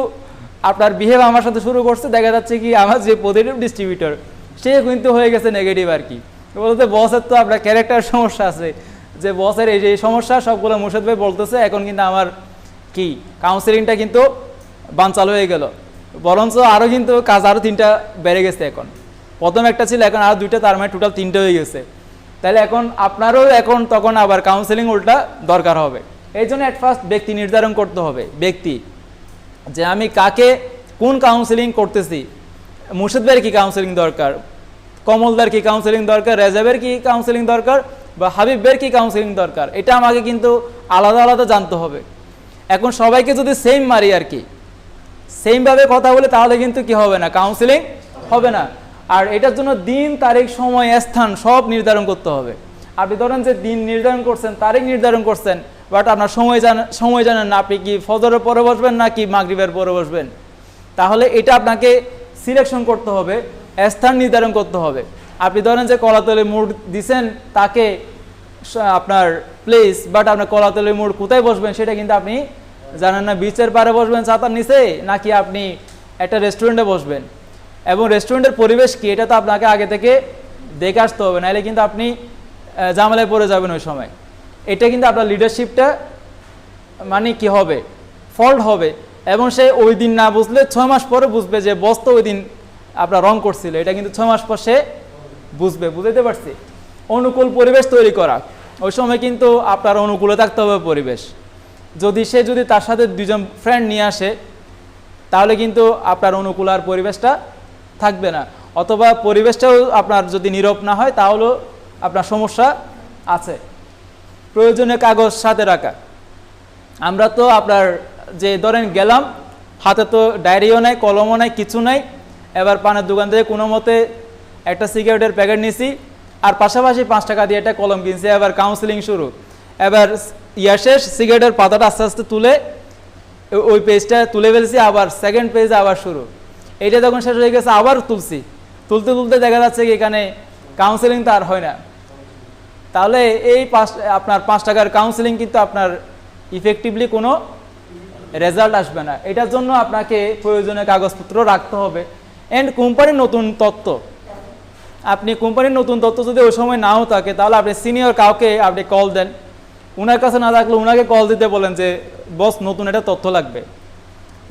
আপনার বিহেভ আমার সাথে শুরু করছে, দেখা যাচ্ছে কি আমার যে পজিটিভ ডিস্ট্রিবিউটর সে কিন্তু হয়ে গেছে নেগেটিভ আর কি। বলতে বসের তো আপনার ক্যারেক্টার সমস্যা আছে, যে বসের এই যে সমস্যা সবগুলো মুর্শেদ ভাই বলতেছে, এখন কিন্তু আমার কি কাউন্সেলিংটা কিন্তু বানচাল হয়ে গেল, বরঞ্চ আরও কিন্তু কাজ আরও 3টা বেড়ে গেছে। এখন প্রথম একটা ছিল, এখন আরও 2টা, তার মানে টোটাল 3টে হয়ে গেছে। তাহলে এখন আপনারও এখন তখন আবার কাউন্সেলিং উল্টা দরকার হবে। এই জন্য অ্যাট ফার্স্ট ব্যক্তি নির্ধারণ করতে হবে, ব্যক্তি যে আমি কাকে কোন কাউন্সেলিং করতেছি। মুর্শেদ ভাইয়ের কী কাউন্সেলিং দরকার, কমলদার কী কাউন্সেলিং দরকার, রেজাবের কী কাউন্সেলিং দরকার, বা হাবিবের কী কাউন্সেলিং দরকার, এটা আমাকে কিন্তু আলাদা আলাদা জানতে হবে। এখন সবাইকে যদি সেম মারি আর কি, সেমভাবে কথা বলে, তাহলে কিন্তু কি হবে না, কাউন্সেলিং হবে না। আর এটার জন্য দিন, তারিখ, সময়, স্থান সব নির্ধারণ করতে হবে। আপনি ধরেন যে দিন নির্ধারণ করছেন, তারিখ নির্ধারণ করছেন, বাট আপনার সময় জানেন না, আপনি কি ফজরের পরে বসবেন নাকি মাগরিবের পরে বসবেন, তাহলে এটা আপনাকে সিলেকশন করতে হবে, স্থান নির্ধারণ করতে হবে। আপনি ধরেন যে কলাতলে মোড় দিছেন তাকে আপনার প্লেস, বাট আপনার কলাতলে মোড় কোথায় বসবেন সেটা কিন্তু আপনি জানেন না, বিচের পাড়ে বসবেন ছাতার নিচে নাকি আপনি একটা রেস্টুরেন্টে বসবেন, এবং রেস্টুরেন্টের পরিবেশ কি এটা তো আপনাকে আগে থেকে দেখে আসতে হবে, নাহলে কিন্তু আপনি ঝামেলায় পড়ে যাবেন ওই সময়। এটা কিন্তু আপনার লিডারশিপটা মানে কি হবে, ফল্ট হবে, এবং সে ওই দিন না বুঝলে 6 মাস পরে বুঝবে যে বস তো ওই দিন আপনার রং করছিল, এটা কিন্তু 6 মাস পর সে বুঝবে। বুঝতে পারছি? অনুকূল পরিবেশ তৈরি করা, ওই সময় কিন্তু আপনার অনুকূলে থাকতে হবে পরিবেশ। যদি তার সাথে 2জন ফ্রেন্ড নিয়ে আসে, তাহলে কিন্তু আপনার অনুকূল আর পরিবেশটা থাকবে না, অথবা পরিবেশটাও আপনার যদি নীরব না হয় তাহলেও আপনার সমস্যা আছে। প্রয়োজনীয় কাগজ সাথে রাখা, আমরা তো আপনার যে ধরেন গেলাম, হাতে তো ডায়েরিও নাই, কলমও নাই, কিছু নাই, এবার পানের দোকান থেকে কোনো মতে একটা সিগারেটের প্যাকেট নিছি, আর পাশাপাশি 5 টাকা দিয়ে একটা কলম কিনছি, এবার কাউন্সেলিং শুরু। এবার শেষ, সিগারেটের পাতাটা আস্তে আস্তে তুলে ওই পেজটা তুলে ফেলছি, আবার সেকেন্ড পেজে আবার শুরু। এইটা যখন শেষ হয়ে গেছে আবার তুলতে দেখা যাচ্ছে কি এখানে কাউন্সেলিং তো আর হয় না। তাহলে এই আপনার 5 টাকার কাউন্সেলিং কিন্তু আপনার ইফেক্টিভলি কোনো রেজাল্ট আসবে না। এটার জন্য আপনাকে প্রয়োজনীয় কাগজপত্র রাখতে হবে। অ্যান্ড কোম্পানির নতুন তথ্য, আপনি কোম্পানির নতুন তথ্য যদি ওই সময় নাও থাকে, তাহলে আপনি সিনিয়র কাউকে আপনি কল দেন, ওনার কাছে না থাকলে ওনাকে কল দিতে বলেন যে বস নতুন একটা তথ্য লাগবে,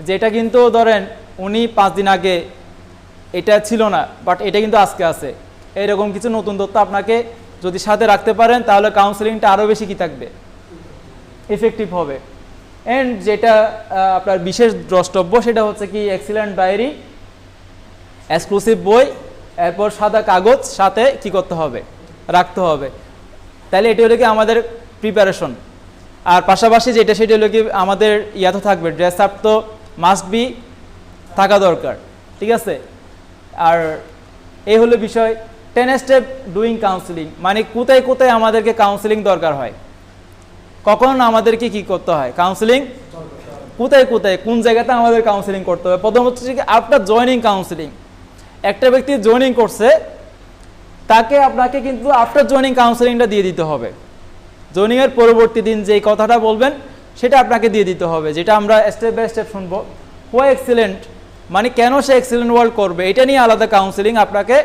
যেটা কিন্তু ধরেন উনি 5 দিন আগে এটা ছিল না, বাট এটা কিন্তু আজকে আছে। এইরকম কিছু নতুন তথ্য আপনাকে যদি সাথে রাখতে পারেন, তাহলে কাউন্সেলিংটা আরও বেশি কি থাকবে, এফেক্টিভ হবে। অ্যান্ড যেটা আপনার বিশেষ দ্রষ্টব্য সেটা হচ্ছে কি এক্সিলেন্ট ডায়েরি, এক্সক্লুসিভ বই, এরপর সাদা কাগজ সাথে কি করতে হবে, রাখতে হবে। তাহলে এটা হলো কি আমাদের প্রিপারেশন। আর পাশাপাশি যেটা সেটা হলো কি আমাদের তো থাকবে, ড্রেস আপ তো মাস্ট বি থাকা দরকার, ঠিক আছে। আর এই হলো বিষয়। 10 স্টেপ ডুইং কাউন্সেলিং, মানে কোথায় কোথায় আমাদেরকে কাউন্সেলিং দরকার হয়, কখন আমাদেরকে কি করতে হয়, কাউন্সেলিং কোথায় কোথায় কোন জায়গাতে আমাদের কাউন্সেলিং করতে হবে। প্রথম হচ্ছে কি আফটার জয়নিং কাউন্সেলিং। একটা ব্যক্তি জয়নিং করছে, তাকে আপনাকে কিন্তু আফটার জয়নিং কাউন্সেলিংটা দিয়ে দিতে হবে। জয়নিংয়ের পরবর্তী দিন যেই কথাটা বলবেন সেটা আপনাকে দিয়ে দিতে হবে, যেটা আমরা স্টেপ বাই স্টেপ শুনবো। হোয়াই এক্সিলেন্ট, মানে কেন সে এক্সিলেন্ট ওয়ার্ক করবে, এটা নিয়ে আলাদা কাউন্সেলিং আপনাকে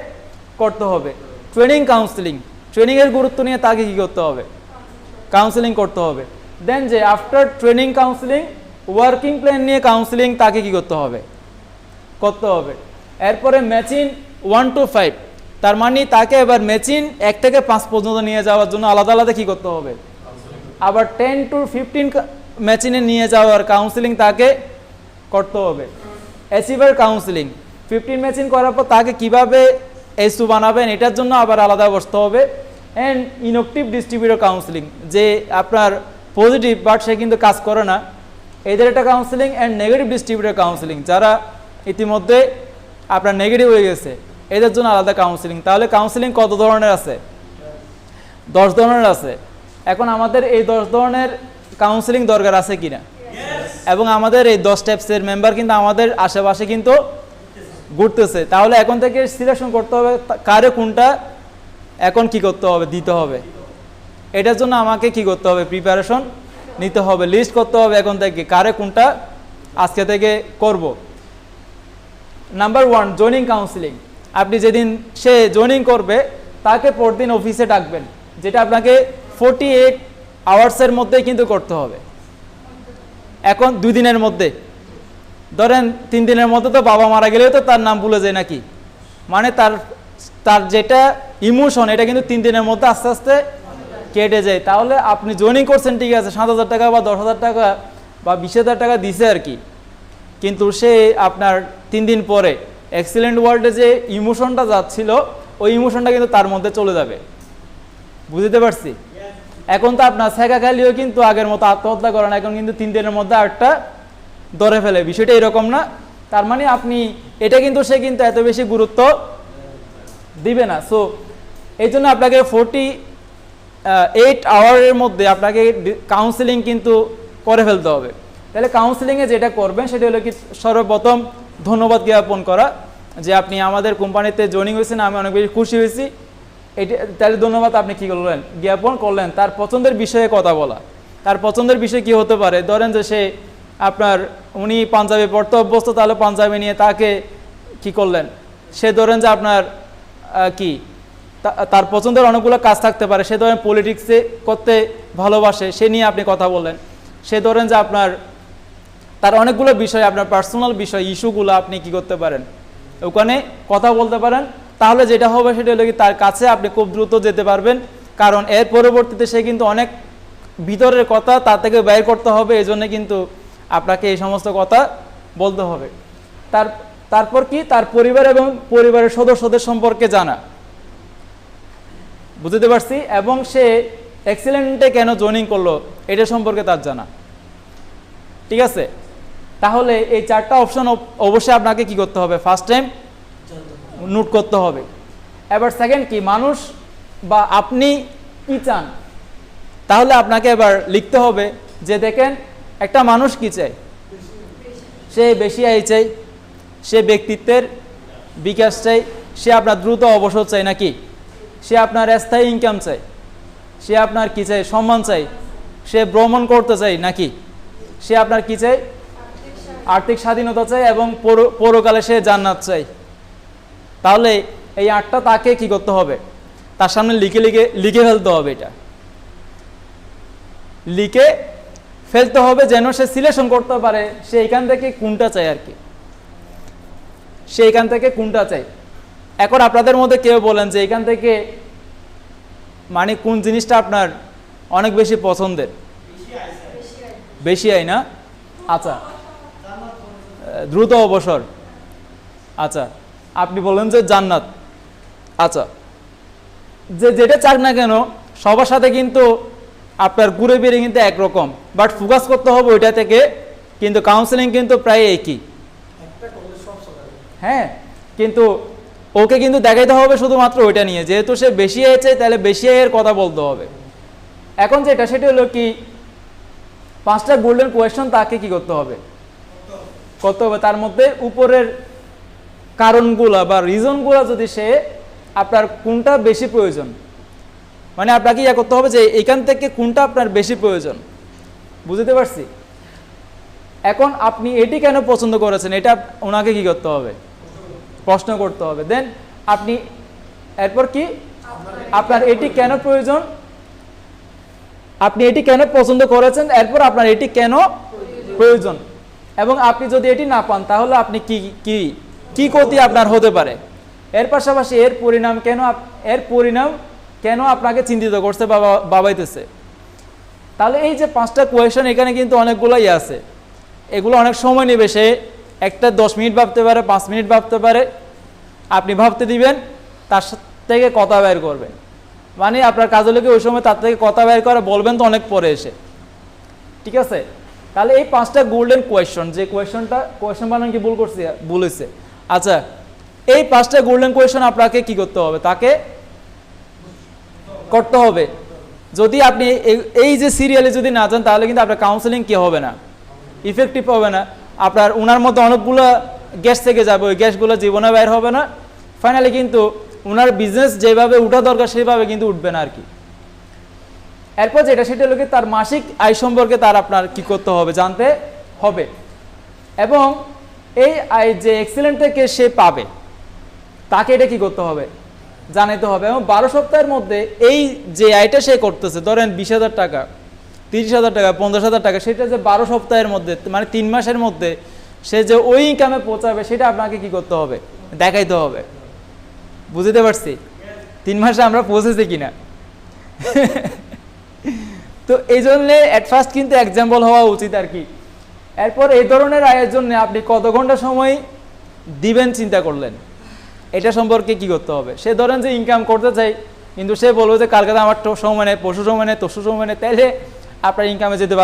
করতে হবে। ট্রেনিং কাউন্সেলিং, ট্রেনিংয়ের গুরুত্ব নিয়ে তাকে কী করতে হবে, কাউন্সেলিং করতে হবে। দেন যে after training counselling working plan নিয়ে কাউন্সিলিং তাকে কি করতে হবে এরপরে ম্যাচিং 1 to 5, তার মানে তাকে এবার ম্যাচিং 1 থেকে 5 পর্যন্ত নিয়ে যাওয়ার জন্য আলাদা আলাদা কি করতে হবে, আবার 10 to 15 ম্যাচিনে নিয়ে যাওয়ার কাউন্সিলিং তাকে করতে হবে। অ্যাচিভার কাউন্সিলিং 15 ম্যাচিং করার পর তাকে কিভাবে এসু বানাবেন এটার জন্য আবার আলাদা বসতে হবে। অ্যান্ড ইনঅ্যাক্টিভ ডিস্ট্রিবিউটর কাউন্সিলিং, যে আপনার পজিটিভ বাট সে কিন্তু কাজ করে না, এদের একটা counselling. And negative distributor counselling, যারা ইতিমধ্যে আপনার নেগেটিভ হয়ে গেছে এদের জন্য আলাদা কাউন্সিলিং। তাহলে কাউন্সিলিং কত ধরনের আছে? 10 ধরনের আছে। এখন আমাদের এই 10 ধরনের কাউন্সিলিং দরকার আছে কিনা, এবং আমাদের এই 10 স্টেপসের মেম্বার কিন্তু আমাদের আশেপাশে কিন্তু ঘুরতেছে। তাহলে এখন থেকে সিলেকশন করতে হবে কারে কোনটা এখন কি করতে হবে, দিতে হবে। এটার জন্য আমাকে কি করতে হবে, প্রিপারেশন নিতে হবে, লিস্ট করতে হবে এখন থেকে কারে কোনটা আজকে থেকে করব। Number 1, joining counselling. আপনি যেদিন সে জয়েনিং করবে তাকে পরদিন অফিসে ডাকবেন, যেটা আপনাকে 48 আওয়ার্সের মধ্যেই কিন্তু করতে হবে। এখন 2 দিনের মধ্যে, ধরেন 3 দিনের মধ্যে তো বাবা মারা গেলেও তো তার নাম ভুলে যায় নাকি, মানে তার যেটা ইমোশন এটা কিন্তু 3 দিনের মধ্যে আস্তে আস্তে কেটে যায়। তাহলে আপনি জয়েনিং করছেন ঠিক আছে, 7,000 টাকা বা 10,000 টাকা বা 20,000 টাকা দিছে আর কি, কিন্তু সে আপনার 3 দিন পরে এক্সিলেন্ট ওয়ার্ল্ডে যে ইমোশনটা যাচ্ছিল ওই ইমোশনটা কিন্তু তার মধ্যে চলে যাবে। বুঝতে পারছি? এখন তো আপনার শেখা খালিও কিন্তু আগের মতো আত্মহত্যা করে না, এখন কিন্তু 3 দিনের মধ্যে আরেকটা ধরে ফেলে। বিষয়টা এরকম না, তার মানে আপনি এটা কিন্তু সে কিন্তু এত বেশি গুরুত্ব দিবে না। সো এই জন্য আপনাকে 48 আওয়ারের মধ্যে আপনাকে কাউন্সিলিং কিন্তু করে ফেলতে হবে। তাহলে কাউন্সিলিংয়ে যেটা করবেন সেটা হলো কি, সর্বপ্রথম ধন্যবাদ জ্ঞাপন করা যে আপনি আমাদের কোম্পানিতে জয়েনিং হয়েছেন, আমি অনেক বেশি খুশি হয়েছি। এটা তাহলে ধন্যবাদ, আপনি কী করলেন, জ্ঞাপন করলেন। তার পছন্দের বিষয়ে কথা বলা, তার পছন্দের বিষয় কি হতে পারে, ধরেন যে সে আপনার উনি পাঞ্জাবি পড়তে অভ্যস্ত, তাহলে পাঞ্জাবি নিয়ে তাকে কি করলেন, সে ধরেন যে আপনার কি তার পছন্দের অনেকগুলো কাজ থাকতে পারে, সে ধরেন পলিটিক্সে করতে ভালোবাসে, সে নিয়ে আপনি কথা বললেন। সে ধরেন যে আপনার তার অনেকগুলো বিষয়, আপনার পার্সোনাল বিষয় ইস্যুগুলো আপনি কি করতে পারেন, ওখানে কথা বলতে পারেন। তাহলে যেটা হবে সেটা হলো কি, তার কাছে আপনি খুব দ্রুত যেতে পারবেন, কারণ এর পরবর্তীতে সে কিন্তু অনেক ভিতরের কথা তার থেকে বের করতে হবে, এই জন্য কিন্তু আপনাকে এই সমস্ত কথা বলতে হবে। তারপর কি, তার পরিবার এবং পরিবারের সদস্যদের সম্পর্কে জানা, বুঝতে পারছি, এবং সে এক্সিলেন্টে কেন জয়েনিং করলো এটা সম্পর্কে তার জানা। ঠিক আছে? তাহলে এই 4টা অপশন অবশ্যই আপনাকে কি করতে হবে, ফার্স্ট টাইম নোট করতে হবে। এবার সেকেন্ড কি, মানুষ বা আপনি কি চান, তাহলে আপনাকে এবার লিখতে হবে যে দেখেন একটা মানুষ কি চায়, সে বেশি আয় চাই, সে ব্যক্তিত্বের বিকাশ চাই, সে আপনার দ্রুত অবসর চাই নাকি, সে আপনার স্থায়ী ইনকাম চাই, সে আপনার কি চাই, সম্মান চাই, সে ভ্রমণ করতে চাই নাকি, সে আপনার কি চাই, আর্থিক স্বাধীনতা চাই, এবং পরকালে সে জান্নাত চাই। তাহলে এই 8টা তাকে কি করতে হবে, তার সামনে লিখে ফেলতে হবে। এটা লিখে ফেলতে হবে যেন সে সিলেকশন করতে পারে সে এখান থেকে কোনটা চাই আর কি, সে এখান থেকে কোনটা চাই। এখন আপনাদের মধ্যে কেউ বলেন যে এখান থেকে মানে কোন জিনিসটা আপনার অনেক বেশি পছন্দের, বেশি আয় না, আচ্ছা দ্রুত অবসর, আচ্ছা আপনি বলেন যে জান্নাত, আচ্ছা যেটা চাক না কেন সবার সাথে কিন্তু আপনার ঘুরে ফিরে কিন্তু একরকম, বাট ফোকাস করতে হবে ওইটা থেকে, কিন্তু কাউন্সেলিং কিন্তু প্রায় একই। হ্যাঁ, কিন্তু ওকে কিন্তু দেখাইতে হবে শুধুমাত্র ওইটা নিয়ে, যেহেতু সে বেশি আয়েছে তাহলে বেশি আয়ের কথা বলতে হবে। এখন যেটা সেটা হলো কি, 5টা গোল্ডেন কোয়েশ্চন তাকে কি করতে হবে, তার মধ্যে উপরের কারণগুলা বা রিজনগুলা যদি সে আপনার কোনটা বেশি প্রয়োজন, মানে আপনাকে ইয়া করতে হবে যে এখান থেকে কোনটা আপনার বেশি প্রয়োজন। বুঝতে পারছি? এখন আপনি এটি কেন পছন্দ করেছেন এটা ওনাকে কি করতে হবে, প্রশ্ন করতে হবে। দেন আপনি এরপর কি আপনার এটি কেন প্রয়োজন আপনি এটি কেন পছন্দ করেছেন, এরপর আপনার এটি কেন প্রয়োজন, এবং আপনি যদি এটি না পান তাহলে আপনি কি কি কি ক্ষতি আপনার হতে পারে, এর পাশাপাশি এর পরিণাম কেন আপনাকে চিন্তিত করছে বা ভাবাইতেছে। তাহলে এই যে 5টা কোয়েশন এখানে কিন্তু অনেকগুলোই আছে, এগুলো অনেক সময় নেবে। সে একটা 10 মিনিট ভাবতে পারে, 5 মিনিট ভাবতে পারে, আপনি ভাবতে দিবেন, তার থেকে কথা বের করবেন, মানে আপনার কাজ হলো কি ওই সময় তার থেকে কথা বের করে বলবেন তো অনেক পরে এসে, ঠিক আছে। তাহলে এই 5টা গোল্ডেন কোয়েশন, যে কোয়েশন বানান কি ভুল হয়েছে, আচ্ছা এই 5টা গোল্ডেন কোয়েশন আপনাকে কি করতে হবে, তাকে করতে হবে। যদি আপনি এই যে সিরিয়ালে যদি না যান তাহলে কিন্তু আপনার কাউন্সেলিং কি হবে না, ইফেক্টিভ হবে না। আপনার ওনার মধ্যে অনেকগুলো গ্যাস থেকে যাবে, ওই গ্যাসগুলো জীবনে বের হবে না, ফাইনালি কিন্তু ওনার বিজনেস যেভাবে উঠা দরকার সেভাবে কিন্তু উঠবে না আর কি। এরপর যেটা সেটা হলো কি তার মাসিক আয় সম্পর্কে তার আপনার কি করতে হবে, জানতে হবে, এবং এই আয় যে এক্সেলেন্ট থেকে সে পাবে তাকে এটা কি করতে হবে, জানাইতে হবে। এবং 12 সপ্তাহের মধ্যে এই যে আয়টা সে করতেছে, ধরেন 20,000 টাকা, 30,000 টাকা, 50,000 টাকা, সেটা যে 12 সপ্তাহের মধ্যে মানে 3 মাসের মধ্যে সে যে ওই ইনকামে পৌঁছাবে সেটা আপনাকে কি করতে হবে, দেখাইতে হবে। বুঝতে পারছি 3 মাসে আমরা পৌঁছেছি কিনা। তো এই জন্য অ্যাট ফার্স্ট কিন্তু এক্সাম্পল হওয়া উচিত আর কি। এরপর এই ধরনের আয়ের জন্য আপনি কত ঘন্টা সময় দিবেন চিন্তা করলেন, এটা সম্পর্কে কি করতে হবে। সে ধরেন যে ইনকাম করতে চাই, কিন্তু সে বলবে যে কালকে তো আমার সময় নেই, পরশু সময় নেই, তরশু সময় নেই, তাইলে আপনার ইনকামে যেতে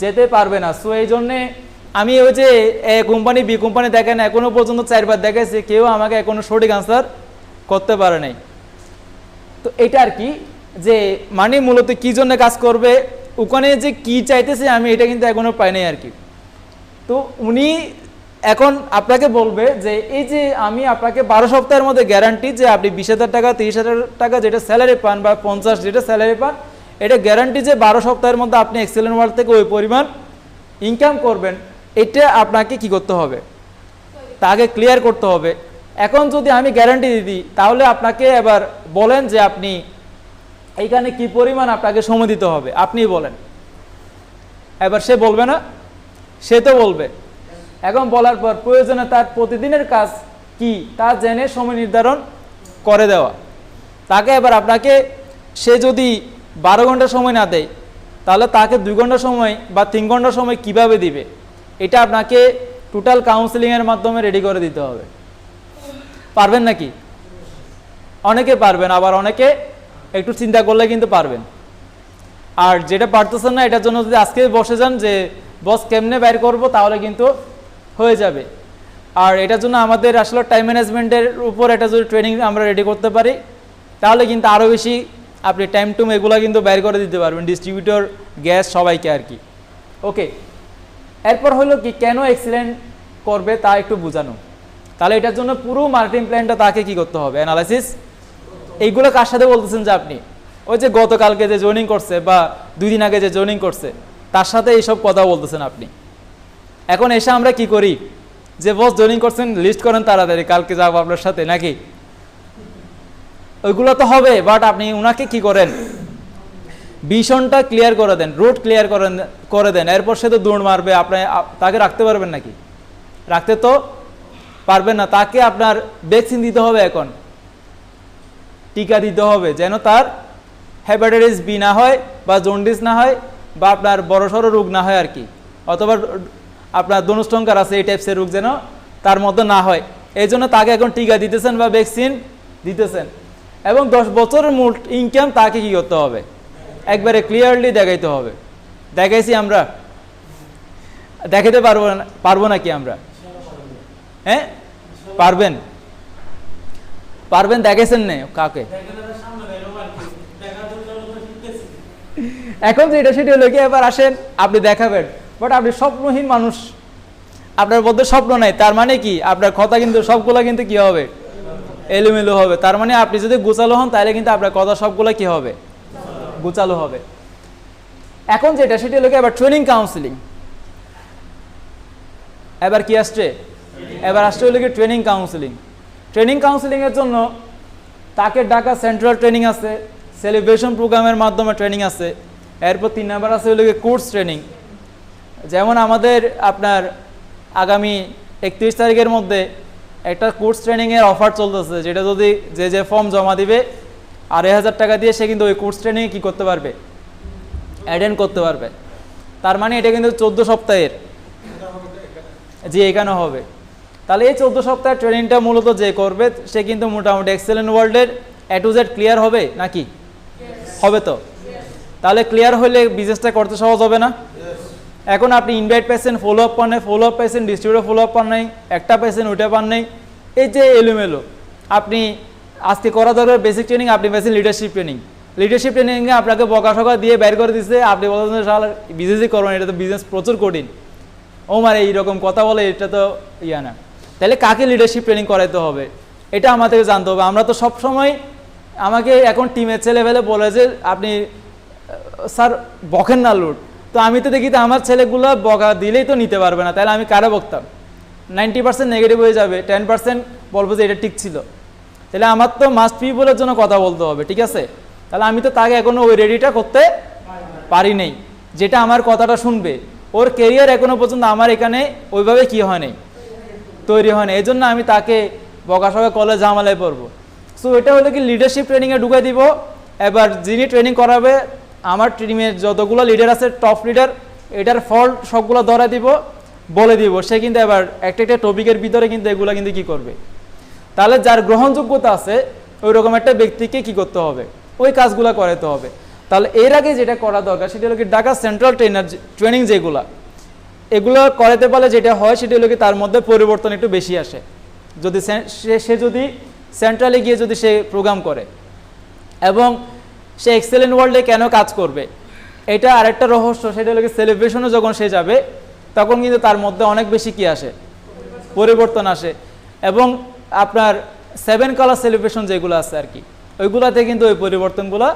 যেতে পারবে না। সো এই জন্যে আমি ওই যে এ কোম্পানি বি কোম্পানি দেখেন এখনো পর্যন্ত 4বার দেখাইছে, কেউ আমাকে এখনো সঠিক আনসার করতে পারে নাই। তো এটা আর কি, যে মানে মূলত কি জন্য কাজ করবে, ওখানে যে কি চাইতেছে আমি এটা কিন্তু এখনো পাই নাই আর কি। তো উনি এখন আপনাকে বলবে যে এই যে আমি আপনাকে 12 সপ্তাহের মধ্যে গ্যারান্টি যে আপনি 20,000 টাকা, 30,000 টাকা যেটা স্যালারি পান বা 50 যেটা স্যালারি পান, এটা গ্যারান্টি যে 12 সপ্তাহের মধ্যে আপনি এক্সেলেন্ট ওয়ার্ল্ড থেকে ওই পরিমাণ ইনকাম করবেন, এটা আপনাকে কি করতে হবে, তাকে ক্লিয়ার করতে হবে। এখন যদি আমি গ্যারান্টি দিই তাহলে আপনাকে এবার বলেন যে আপনি এইখানে কি পরিমাণ আপনাকে সময় দিতে হবে, আপনি বলেন। এবার সে বলবে না, সে তো বলবে। এখন বলার পর প্রয়োজনে তার প্রতিদিনের কাজ কি তা জেনে সময় নির্ধারণ করে দেওয়া। তাকে এবার আপনাকে সে যদি 12 ঘন্টা সময় না দেয় তাহলে তাকে 2 ঘন্টা সময় বা 3 ঘন্টা সময় কিভাবে দিবে, এটা আপনাকে টোটাল কাউন্সেলিংয়ের মাধ্যমে রেডি করে দিতে হবে। পারবেন নাকি? অনেকে পারবেন, আবার অনেকে একটু চিন্তা করলে কিন্তু পারবেন। আর যেটা পারতেছেন না এটার জন্য যদি আজকে বসে যান যে বস কেমনে বের করব, তাহলে কিন্তু হয়ে যাবে। আর এটার জন্য আমাদের আসলে টাইম ম্যানেজমেন্টের উপর এটা যদি ট্রেনিং আমরা রেডি করতে পারি তাহলে কিন্তু আরও বেশি আপনি টাইম টুম এগুলো কিন্তু বের করে দিতে পারবেন, ডিস্ট্রিবিউটর, গ্যাস, সবাইকে আর কি। ওকে, এরপর হলো কি কেন এক্সেলেন্ট করবে তা একটু বোঝানো। তাহলে এটার জন্য পুরো মার্কেটিং প্ল্যানটা তাকে কি করতে হবে, অ্যানালাইসিস। এইগুলো কার সাথে বলতেছেন যে আপনি ওই যে গতকালকে যে জয়েনিং করছে বা 2 দিন আগে যে জয়েনিং করছে তার সাথে এইসব কথা বলতেছেন আপনি। এখন এসে আমরা কি করি যে বস জয়েনিং করছেন, লিস্ট করেন তাড়াতাড়ি, কালকে যাবো আপনার সাথে, নাকি? ওইগুলো তো হবে, বাট আপনি ওনাকে কি করেন, ভিশনটা ক্লিয়ার করে দেন, রুট ক্লিয়ার করে দেন। এরপর সে তো দৌড় মারবে, আপনি তাকে রাখতে পারবেন নাকি? রাখতে তো পারবেন না। তাকে আপনার ভ্যাকসিন দিতে হবে, এখন টিকা দিতে হবে, যেন তার হেপাটাইটিস বি না হয় বা জন্ডিস না হয় বা আপনার বড়সড় রোগ না হয় আর কি, অথবা আপনার ধনুষ্টঙ্কার আছে এই টাইপসের রোগ যেন তার মধ্যে না হয়। এই জন্য তাকে এখন টিকা দিতেছেন বা ভ্যাকসিন দিতেছেন। এবং 10 বছরের মূল ইনকাম তাকে কি করতে হবে, একবারে ক্লিয়ারলি দেখাইতে হবে। দেখাইছি আমরা? দেখাইতে পারবো নাকি আমরা? হ্যাঁ পারবেন, পারবেন। দেখাইছেন না কাকে? এখন যেটা সেটা হলো কি, এবার আসেন আপনি দেখাবেন, বাট আপনি স্বপ্নহীন মানুষ, আপনার মধ্যে স্বপ্ন নাই। তার মানে কি আপনার কথা কিন্তু সবগুলা কিন্তু কি হবে, এলোমেলো হবে। তার মানে আপনি যদি গোছালো হন তাহলে কিন্তু আপনার কথা সবগুলা কি হবে, গোছালো হবে। এখন যেটা সেটা হলো কি এবার ট্রেনিং কাউন্সিলিং। এবার কি আসছে, এবার আসছে হলো কি ট্রেনিং কাউন্সিলিং। ট্রেনিং কাউন্সিলিং এর জন্য তাকে ঢাকা সেন্ট্রাল ট্রেনিং আছে, সেলিব্রেশন প্রোগ্রামের মাধ্যমে ট্রেনিং আছে। এরপর 3 নাম্বার আছে হলো কোর্স ট্রেনিং। যেমন আমাদের আপনার আগামী 31 তারিখের মধ্যে একটা কোর্স ট্রেনিংয়ের অফার চলতেছে, যেটা যদি যে ফর্ম জমা দিবে 2,500 টাকা দিয়ে সে কিন্তু ওই কোর্স ট্রেনিংয়ে কী করতে পারবে, অ্যাটেন্ড করতে পারবে। তার মানে এটা কিন্তু 14 সপ্তাহের, জি এখানে হবে। তাহলে এই 14 সপ্তাহের ট্রেনিংটা মূলত যে করবে সে কিন্তু মোটামুটি এক্সেলেন্ট ওয়ার্ল্ডের A to Z ক্লিয়ার হবে নাকি? হবে তো? তাহলে ক্লিয়ার হলে বিজনেসটা করতে সহজ হবে না? এখন আপনি ইনভাইট পেয়েছেন, ফলো আপ পান নাই, ফলো আপ পেয়েছেন, ডিস্ট্রিবিউটর ফলো আপ পান নাই, একটা পেয়েছেন ওইটা পান নাই, এই যে এলোমেলো। আপনি আজকে করা দরকার বেসিক ট্রেনিং, আপনি পেয়েছেন লিডারশিপ ট্রেনিং। লিডারশিপ ট্রেনিংয়ে আপনাকে বকাশকা দিয়ে বের করে দিচ্ছে, আপনি বলছেন সাল বিজনেসই করবেন, এটা তো বিজনেস প্রচুর কঠিন। ও মানে এইরকম কথা বলে, এটা তো ইয়া না। তাহলে কাকে লিডারশিপ ট্রেনিং করাইতে হবে এটা আমাদেরকে জানতে হবে। আমরা তো সব সময়, আমাকে এখন টিমের ছেলেবেলে বলে যে আপনি স্যার বকেন না লোড, তো আমি তো দেখি তো আমার ছেলেগুলো বকা দিলেই তো নিতে পারবে না, তাহলে আমি কারা বকতাম? 90% নেগেটিভ হয়ে যাবে, 10% বলবো যে এটা ঠিক ছিল। তাহলে আমার তো মাস্ট পিপলের জন্য কথা বলতে হবে, ঠিক আছে? তাহলে আমি তো তাকে এখনো ওই রেডিটা করতে পারি নাই, যেটা আমার কথাটা শুনবে। ওর কেরিয়ার এখনো পর্যন্ত আমার এখানে ওইভাবে কি হয় নাই, তৈরি হয় না। এই জন্য আমি তাকে বকাশকা কলে ঝামেলায় পড়বো। সো এটা হলো কি লিডারশিপ ট্রেনিংয়ে ঢুকাই দিব। এবার যিনি ট্রেনিং করাবে, আমার টিমের যতগুলো লিডার আছে, টপ লিডার, এটার ফল্ট সবগুলো ধরা দিব, বলে দিব। সে কিন্তু এবার একটা একটা টপিকের ভিতরে কিন্তু এগুলো কিন্তু কী করবে। তাহলে যার গ্রহণযোগ্যতা আছে ওই রকম একটা ব্যক্তিকে কি করতে হবে, ওই কাজগুলো করাতে হবে। তাহলে এর আগে যেটা করা দরকার সেটা হলো কি ঢাকা সেন্ট্রাল ট্রেনিং যেগুলো, এগুলো করাতে পারলে যেটা হয় সেটা হলো কি তার মধ্যে পরিবর্তন একটু বেশি আসে। যদি সে যদি সেন্ট্রালে গিয়ে যদি সে প্রোগ্রাম করে এবং সে এক্সেলেন্ট ওয়ার্ল্ডে কেন কাজ করবে, এটা আরেকটা রহস্য। সেটা হলো কি সেলিব্রেশনে যখন সে যাবে তখন কিন্তু তার মধ্যে অনেক বেশি কি আসে, পরিবর্তন আসে। এবং আপনার 7 কালার সেলিব্রেশন যেগুলো আছে আর কি, ওইগুলোতে কিন্তু ওই পরিবর্তনগুলো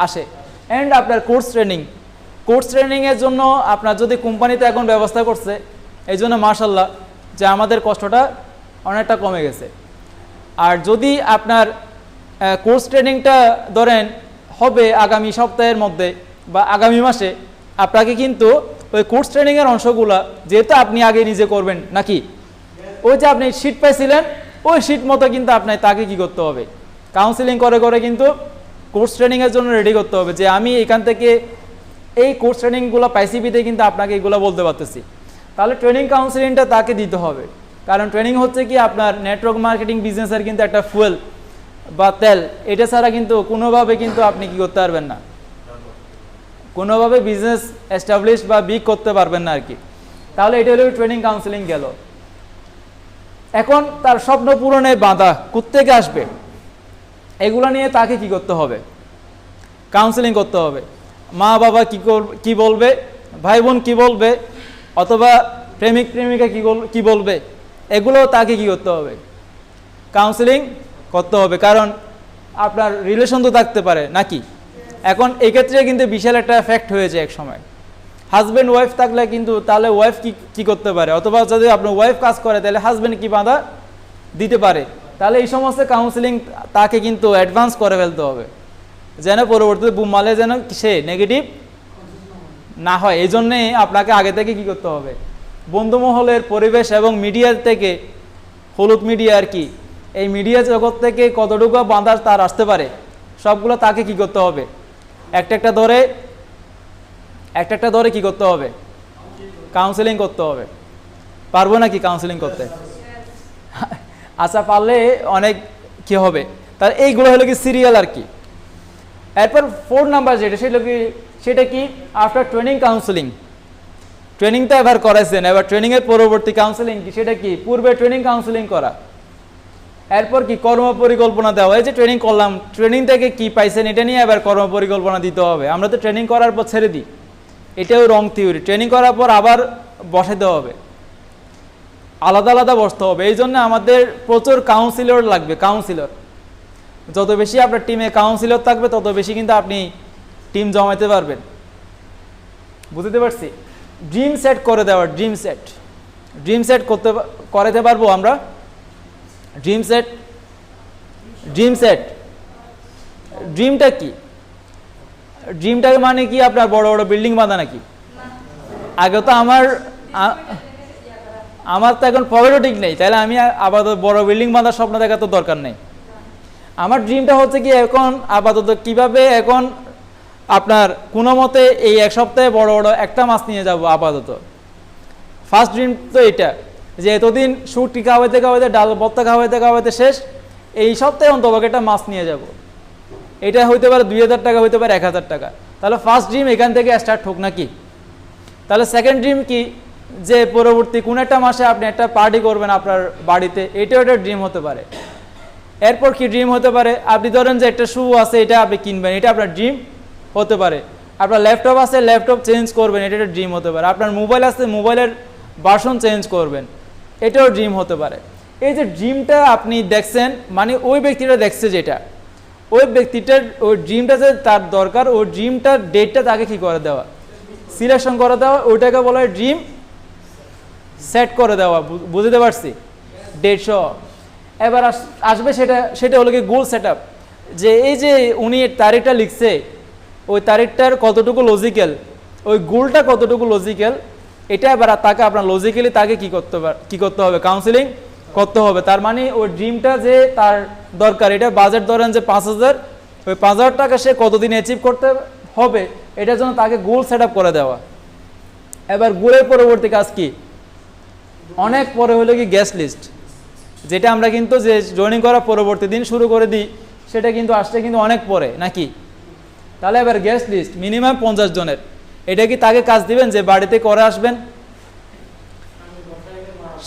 আসে। অ্যান্ড আপনার কোর্স ট্রেনিংয়ের জন্য আপনার যদি কোম্পানিতে এখন ব্যবস্থা করছে, এই জন্য মাশাল্লাহ যে আমাদের কষ্টটা অনেকটা কমে গেছে। আর যদি আপনার কোর্স ট্রেনিংটা ধরেন হবে আগামী সপ্তাহের মধ্যে বা আগামী মাসে, আপনাকে কিন্তু ওই কোর্স ট্রেনিংয়ের অংশগুলো যেহেতু আপনি আগে নিজে করবেন নাকি, ওই যে আপনি শিট পাইছিলেন ওই শিট মতো কিন্তু আপনার তাকে কি করতে হবে, কাউন্সিলিং করে করে কিন্তু কোর্স ট্রেনিংয়ের জন্য রেডি করতে হবে যে আমি এখান থেকে এই কোর্স ট্রেনিংগুলো পাইছি বিতে কিন্তু আপনাকে এগুলো বলতে পারতেছি। তাহলে ট্রেনিং কাউন্সিলিংটা তাকে দিতে হবে, কারণ ট্রেনিং হচ্ছে কি আপনার নেটওয়ার্ক মার্কেটিং বিজনেসের কিন্তু একটা ফুয়েল বা তেল। এটা ছাড়া কিন্তু কোনোভাবে কিন্তু আপনি কি করতে পারবেন না, কোনোভাবে বিজনেস এস্টাবলিশ বা বিগ করতে পারবেন না আর কি। তাহলে এটা হলো ট্রেনিং কাউন্সিলিং গেল। এখন তার স্বপ্ন পূরণে বাধা কোত্থেকে আসবে, এগুলো নিয়ে তাকে কি করতে হবে, কাউন্সিলিং করতে হবে। মা বাবা কি বলবে, ভাই বোন কি বলবে, অথবা প্রেমিক প্রেমিকা কি বলবে, এগুলো তাকে কি করতে হবে, কাউন্সিলিং করতে হবে। কারণ আপনার রিলেশন তো থাকতে পারে নাকি। এখন এক্ষেত্রে কিন্তু বিশাল একটা এফেক্ট হয়েছে এক সময়। হাজব্যান্ড ওয়াইফ থাকলে কিন্তু তাহলে ওয়াইফ কি করতে পারে, অথবা যদি আপনার ওয়াইফ কাজ করে তাহলে হাজব্যান্ড কি বাধা দিতে পারে। তাহলে এই সমস্ত কাউন্সিলিং তাকে কিন্তু অ্যাডভান্স করে ফেলতে হবে, যেন পরবর্তীতে বুমালে যেন সে নেগেটিভ না হয়। এই জন্যে আপনাকে আগে থেকে কি করতে হবে, বন্ধুমহলের পরিবেশ এবং মিডিয়া থেকে, হলুদ মিডিয়া আর কি, এই মিডিয়া জগৎ থেকে কতটুকু বাধা তার আসতে পারে সবগুলো তাকে কি করতে হবে, একটা একটা ধরে কি করতে হবে, কাউন্সিলিং করতে হবে। পারবো নাকি কাউন্সিলিং করতে? আচ্ছা, পারলে অনেক কি হবে। তার এইগুলো হলো কি সিরিয়াল আর কি। এরপর 4 নাম্বার যেটা সেটা কি আফটার ট্রেনিং কাউন্সিলিং। ট্রেনিংটা এবার করাইছেন, এবার ট্রেনিংয়ের পরবর্তী কাউন্সিলিং কি, সেটা কি পূর্বে ট্রেনিং কাউন্সিলিং করা। এরপর কি কর্ম পরিকল্পনা দেওয়া। এই যে ট্রেনিং করলাম, ট্রেনিং থেকে কি পাইছেন এটা নিয়ে এবার কর্ম পরিকল্পনা দিতে হবে। আমরা তো ট্রেনিং করার পর ছেড়ে দিই, এটাও রং থিওরি। ট্রেনিং করার পর আবার বসাতে হবে, আলাদা আলাদা বসতে হবে। এই জন্য আমাদের প্রচুর কাউন্সিলর লাগবে। কাউন্সিলর যত বেশি আপনার টিমে কাউন্সিলর থাকবে তত বেশি কিন্তু আপনি টিম জমাইতে পারবেন। বুঝতে পারছি? ড্রিম সেট করে দেওয়া, ড্রিম সেট করাতে পারবো আমরা। ড্রিম সেট ড্রিমটা কি? ড্রিমটাকে মানে কি আপনার বড় বড় বিল্ডিং বাঁধা নাকি? আগে তো আমার তো এখন পকেটও ঠিক নেই, তাহলে আমি আপাতত বড় বিল্ডিং বাঁধার স্বপ্ন দেখা তো দরকার নেই। আমার ড্রিমটা হচ্ছে কি এখন আপাতত কিভাবে এখন আপনার কোনো মতে এই এক সপ্তাহে বড় বড় একটা মাছ নিয়ে যাব আপাতত। ফার্স্ট ড্রিম তো এটা, যে এতদিন শুটকি খাওয়াইতে খাওয়াইতে ডাল ভর্তা খাওয়াইতে খাওয়াইতে শেষ, এই সপ্তাহে অন্তত একটা মাছ নিয়ে যাব। এটা হইতে পারে 2000 টাকা, হইতে পারে 1000 টাকা। তাহলে ফার্স্ট ড্রিম এখান থেকে স্টার্ট হোক নাকি? তাহলে সেকেন্ড ড্রিম কি, যে পরবর্তী কোন একটা মাসে আপনি একটা পার্টি করবেন আপনার বাড়িতে, এটাও একটা ড্রিম হতে পারে। এরপর কি ড্রিম হতে পারে, আপনি ধরেন যে একটা শু আছে এটা আপনি কিনবেন, এটা আপনার ড্রিম হতে পারে। আপনার ল্যাপটপ আছে, ল্যাপটপ চেঞ্জ করবেন, এটা একটা ড্রিম হতে পারে। আপনার মোবাইল আছে, মোবাইলের ভার্সন চেঞ্জ করবেন, এটাও ড্রিম হতে পারে। এই যে ড্রিমটা আপনি দেখছেন, মানে ওই ব্যক্তিটা দেখছে যেটা, ওই ব্যক্তিটার ওই ড্রিমটা যে তার দরকার, ওই ড্রিমটার ডেটটা তাকে কি করে দেওয়া, সিলেকশন করে দেওয়া, ওইটাকে বলা হয় ড্রিম সেট করে দেওয়া। বুঝতে পারছি? ডেট সহ এবার আসবে সেটা হলো কি গোল সেট আপ, যে এই যে উনি তারিখটা লিখছে, ওই তারিখটার কতটুকু লজিক্যাল, ওই গোলটা কতটুকু লজিক্যাল, এটা এবার তাকে আপনার লজিক্যালি তাকে কি করতে হবে, কাউন্সিলিং করতে হবে। তার মানে ওই ড্রিমটা যে তার দরকার, এটা বাজেট ধরেন যে 5000, ওই 5000 টাকা সে কতদিন অ্যাচিভ করতে হবে, এটার জন্য তাকে গোল সেট আপ করে দেওয়া। এবার গোলের পরবর্তী কাজ কি, অনেক পরে হলো কি গেস্ট লিস্ট, যেটা আমরা কিন্তু যে জয়েনিং করার পরবর্তী দিন শুরু করে দিই, সেটা কিন্তু আসছে কিন্তু অনেক পরে নাকি? তাহলে এবার গেস্ট লিস্ট মিনিমাম 50 জনের, এটা কি তাকে কাজ দিবেন যে বাড়িতে করে আসবেন?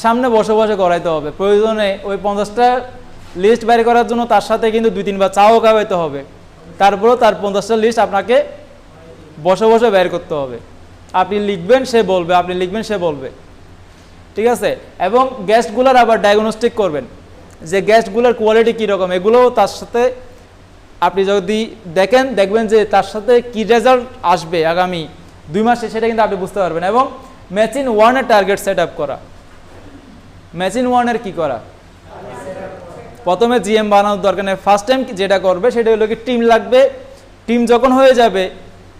সামনে বসে বসে করাইতে হবে। প্রয়োজনে ওই 50টা লিস্ট বাইর করার জন্য তার সাথে কিন্তু 2-3 বার চাও খাওয়াইতে হবে, তারপরেও তার 50টা লিস্ট আপনাকে বসে বসে বের করতে হবে। আপনি লিখবেন সে বলবে, আপনি লিখবেন সে বলবে, ঠিক আছে? এবং গেস্টগুলোর আবার ডায়াগনস্টিক করবেন যে গেস্টগুলোর কোয়ালিটি কীরকম, এগুলোও তার সাথে আপনি যদি দেখবেন যে তার সাথে কী রেজাল্ট আসবে আগামী 2 মাসে, সেটা কিন্তু আপনি বুঝতে পারবেন। এবং ম্যাচিন ওয়ানের টার্গেট সেট আপ করা। ম্যাচিন ওয়ানের কি করা, প্রথমে জিএম বানানোর দরকার নেই। ফার্স্ট টাইম যেটা করবে সেটা হলো কি টিম লাগবে। টিম যখন হয়ে যাবে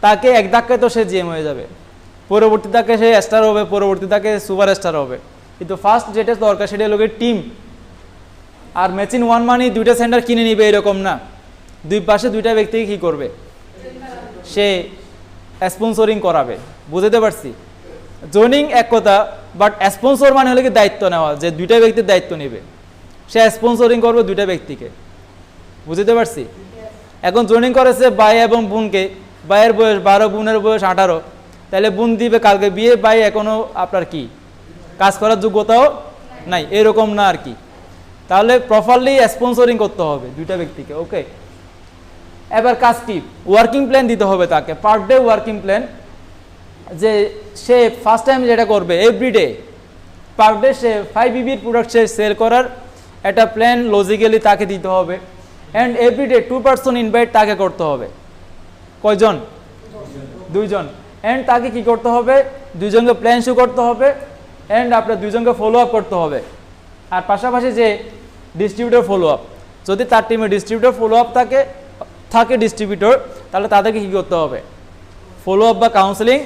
তাকে এক ধাক্কায় তো সে জিএম হয়ে যাবে, পরবর্তী তাকে সে স্টার হবে, পরবর্তী তাকে সুপার স্টার হবে। কিন্তু ফার্স্ট যেটা দরকার সেটা হলো কি টিম। আর ম্যাচিন ওয়ান মানে 2টা সেন্টার কিনে নিবে এরকম না, 2 পাশে 2টা ব্যক্তিকে কি করবে, সে স্পন্সরিং করাবে। বুঝতে পারছি? জয়েনিং এক কথা, বাট স্পন্সর মানে হলো কি দায়িত্ব নেওয়া, যে 2টা ব্যক্তির দায়িত্ব নেবে, সে স্পন্সরিং করবে 2টা ব্যক্তিকে। বুঝতে পারছি? এখন জয়েনিং করেছে ভাই এবং বোনকে, ভাইয়ের বয়স 12, বোনের বয়স 18, তাহলে বোন দিবে কালকে বিয়ে, ভাই এখনো আপনার কি কাজ করার যোগ্যতাও নাই, এরকম না আর কি। তাহলে প্রপারলি স্পন্সরিং করতে হবে 2টা ব্যক্তিকে। ওকে, এবার কাজ কি, ওয়ার্কিং প্ল্যান দিতে হবে তাকে, পার ডে ওয়ার্কিং প্ল্যান, যে সে ফার্স্ট টাইম যেটা করবে এভরিডে পার ডে সে 5 EBর প্রোডাক্ট সে সেল করার একটা প্ল্যান লজিক্যালি তাকে দিতে হবে। অ্যান্ড এভরিডে 2 পারসন ইনভাইট তাকে করতে হবে। কয়জন? 2 জন। অ্যান্ড তাকে কি করতে হবে, 2 জনকে প্ল্যান শো করতে হবে, অ্যান্ড আপনার 2 জনকে ফলো আপ করতে হবে। আর পাশাপাশি যে ডিস্ট্রিবিউটর ফলো আপ, যদি তার টিমে ডিস্ট্রিবিউটর ফলো আপ থাকে ডিস্ট্রিবিউটর, তাহলে তাদেরকে কী করতে হবে, ফলো আপ বা কাউন্সেলিং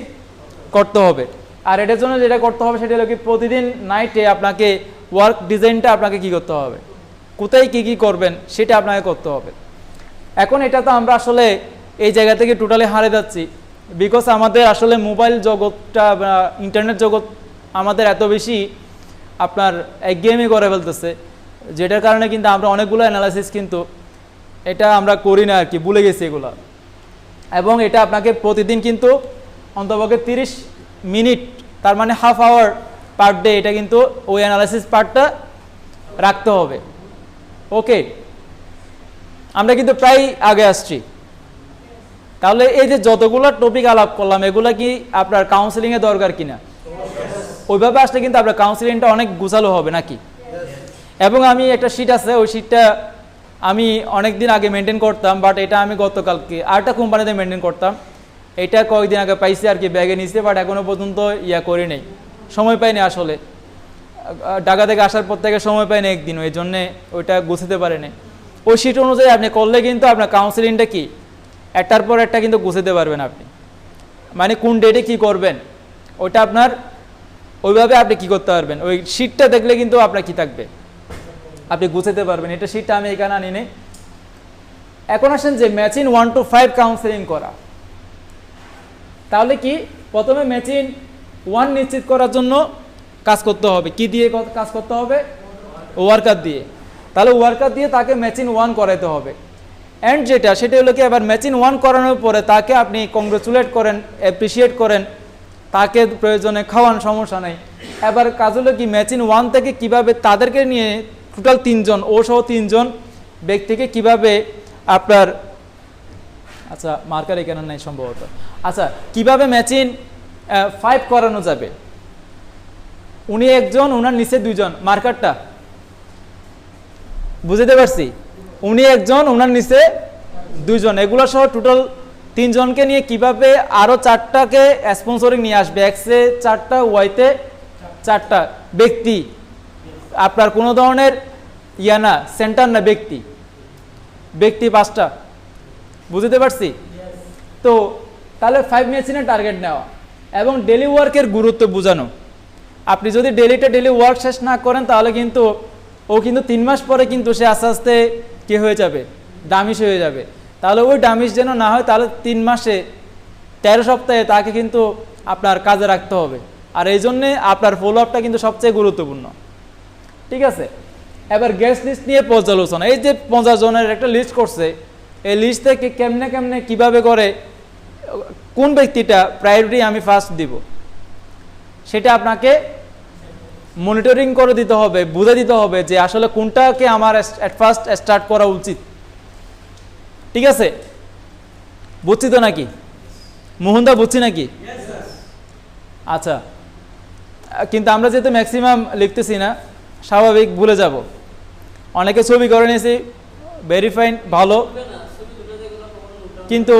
করতে হবে। আর এটার জন্য যেটা করতে হবে সেটা হলো কি প্রতিদিন নাইটে আপনাকে ওয়ার্ক ডিজাইনটা আপনাকে কি করতে হবে, কোথায় কি কি করবেন সেটা আপনাকে করতে হবে। এখন এটা তো আমরা আসলে এই জায়গা থেকে টোটালি হারে যাচ্ছি, বিকজ আমাদের আসলে মোবাইল জগৎটা বা ইন্টারনেট জগৎ আমাদের এত বেশি আপনার একঘেয়েমি করে ফেলতেছে, যেটার কারণে কিন্তু আমরা অনেকগুলো অ্যানালাইসিস কিন্তু এটা আমরা করি না আর কি, ভুলে গেছি এগুলো। এবং এটা আপনাকে প্রতিদিন কিন্তু অন্তপক্ষে 30 মিনিট, তার মানে হাফ আওয়ার পার ডে, এটা কিন্তু ওই অ্যানালাইসিস পার্টটা রাখতে হবে। ওকে, আমরা কিন্তু প্রায় আগে আসছি। তাহলে এই যে যতগুলো টপিক আলাপ করলাম, এগুলো কি আপনার কাউন্সিলিংয়ে দরকার কিনা? ওইভাবে আসলে কিন্তু আপনার কাউন্সিলিংটা অনেক গুছালো হবে নাকি? এবং আমি একটা শিট আছে, ওই শিটটা আমি অনেক দিন আগে মেনটেন করতাম, বাট এটা আমি গতকালকে আরেকটা কোম্পানিতে মেনটেন করতাম, এটা কয়েকদিন আগে পাইছি আর কি, ব্যাগে নিয়েছি, বাট এখনও পর্যন্ত করি নেই, সময় পাইনি আসলে। ঢাকা থেকে আসার পর থেকে সময় পাইনি একদিন, ওই জন্যে ওইটা গুছাতে পারিনি। ওই শিট অনুযায়ী আপনি করলে কিন্তু আপনার কাউন্সিলিংটা কি একটার পর একটা কিন্তু গুছাতে পারবেন আপনি, মানে কোন ডেটে কি করবেন ওইটা আপনার ওইভাবে আপনি কি করতে পারবেন, ওই শিটটা দেখলে কিন্তু আপনার কি থাকবে, আপনি গুছাতে পারবেন। এটা শিটটা আমি এখানে আনি নেই। এখন আসেন যে ম্যাচিং 1 to 5 কাউন্সেলিং করা, তাহলে কি প্রথমে ম্যাচিং 1 নিশ্চিত করার জন্য কাজ করতে হবে, কি দিয়ে কাজ করতে হবে, ওয়ার্কার দিয়ে। তাহলে ওয়ার্কার দিয়ে তাকে ম্যাচিং 1 করাতে হবে। অ্যান্ড যেটা সেটা হলো কি, এবার ম্যাচিং 1 করানোর পরে তাকে আপনি কংগ্রেচুলেট করেন, অ্যাপ্রিসিয়েট করেন, তাকে প্রয়োজনে খাওয়ান, সমস্যা নেই। এবার কাজ হলো কি, ম্যাচিং 1 থেকে কিভাবে তাদেরকে নিয়ে টোটাল 3 জন, ও সহ 3 জন ব্যক্তিকে কিভাবে আপনার, আচ্ছা মার্কার এখানে নাই সম্ভবত, আচ্ছা কিভাবে ম্যাচিং 5 করানো যাবে। উনি একজন, ওনার নিচে 2 জন, মার্কারটা বুঝতে পারছি, উনি একজন, ওনার নিচে 2 জন, এগুলো সহ টোটাল 3 জনকে নিয়ে কিভাবে আরো 4টাকে স্পন্সরিং নিয়ে আসবে, এক্সে 4টা, ওয়াইতে 4টা ব্যক্তি, আপনার কোনো ধরনের ইয়া না, সেন্টার না, ব্যক্তি 5টা, বুঝতে পারছি। তো তাহলে 5 ম্যাচিনের টার্গেট নেওয়া এবং ডেলি ওয়ার্কের গুরুত্ব বোঝানো। আপনি যদি ডেলি ওয়ার্ক শেষ না করেন তাহলে কিন্তু ও কিন্তু 3 মাস পরে কিন্তু সে আস্তে আস্তে কি হয়ে যাবে, ডামিশ হয়ে যাবে। তাহলে ওই ডামিশ যেন না হয়, তাহলে 3 মাসে 13 সপ্তাহে তাকে কিন্তু আপনার কাজে রাখতে হবে। আর এই জন্যে আপনার ফলো আপটা কিন্তু সবচেয়ে গুরুত্বপূর্ণ, ঠিক আছে। এবার গেস্ট লিস্ট নিয়ে পর্যালোচনা, এই যে 50 জনের একটা লিস্ট করছে, এই লিস্ট থেকে কেমনে কিভাবে করে কোন ব্যক্তিটা প্রায়োরিটি আমি ফার্স্ট দিব, সেটা আপনাকে মনিটরিং করে দিতে হবে, বুঝে দিতে হবে যে আসলে কোনটাকে আমার অ্যাট ফার্স্ট স্টার্ট করা উচিত, ঠিক আছে। বুঝছি তো নাকি মোহনদা, বুঝছি নাকি? আচ্ছা, কিন্তু আমরা যেহেতু ম্যাক্সিমাম লিখতেছি না, স্বাভাবিক ভুলে যাব। অনেকে ছবি করে নিয়েছি, ভেরিফাইন ভালো, কিন্তু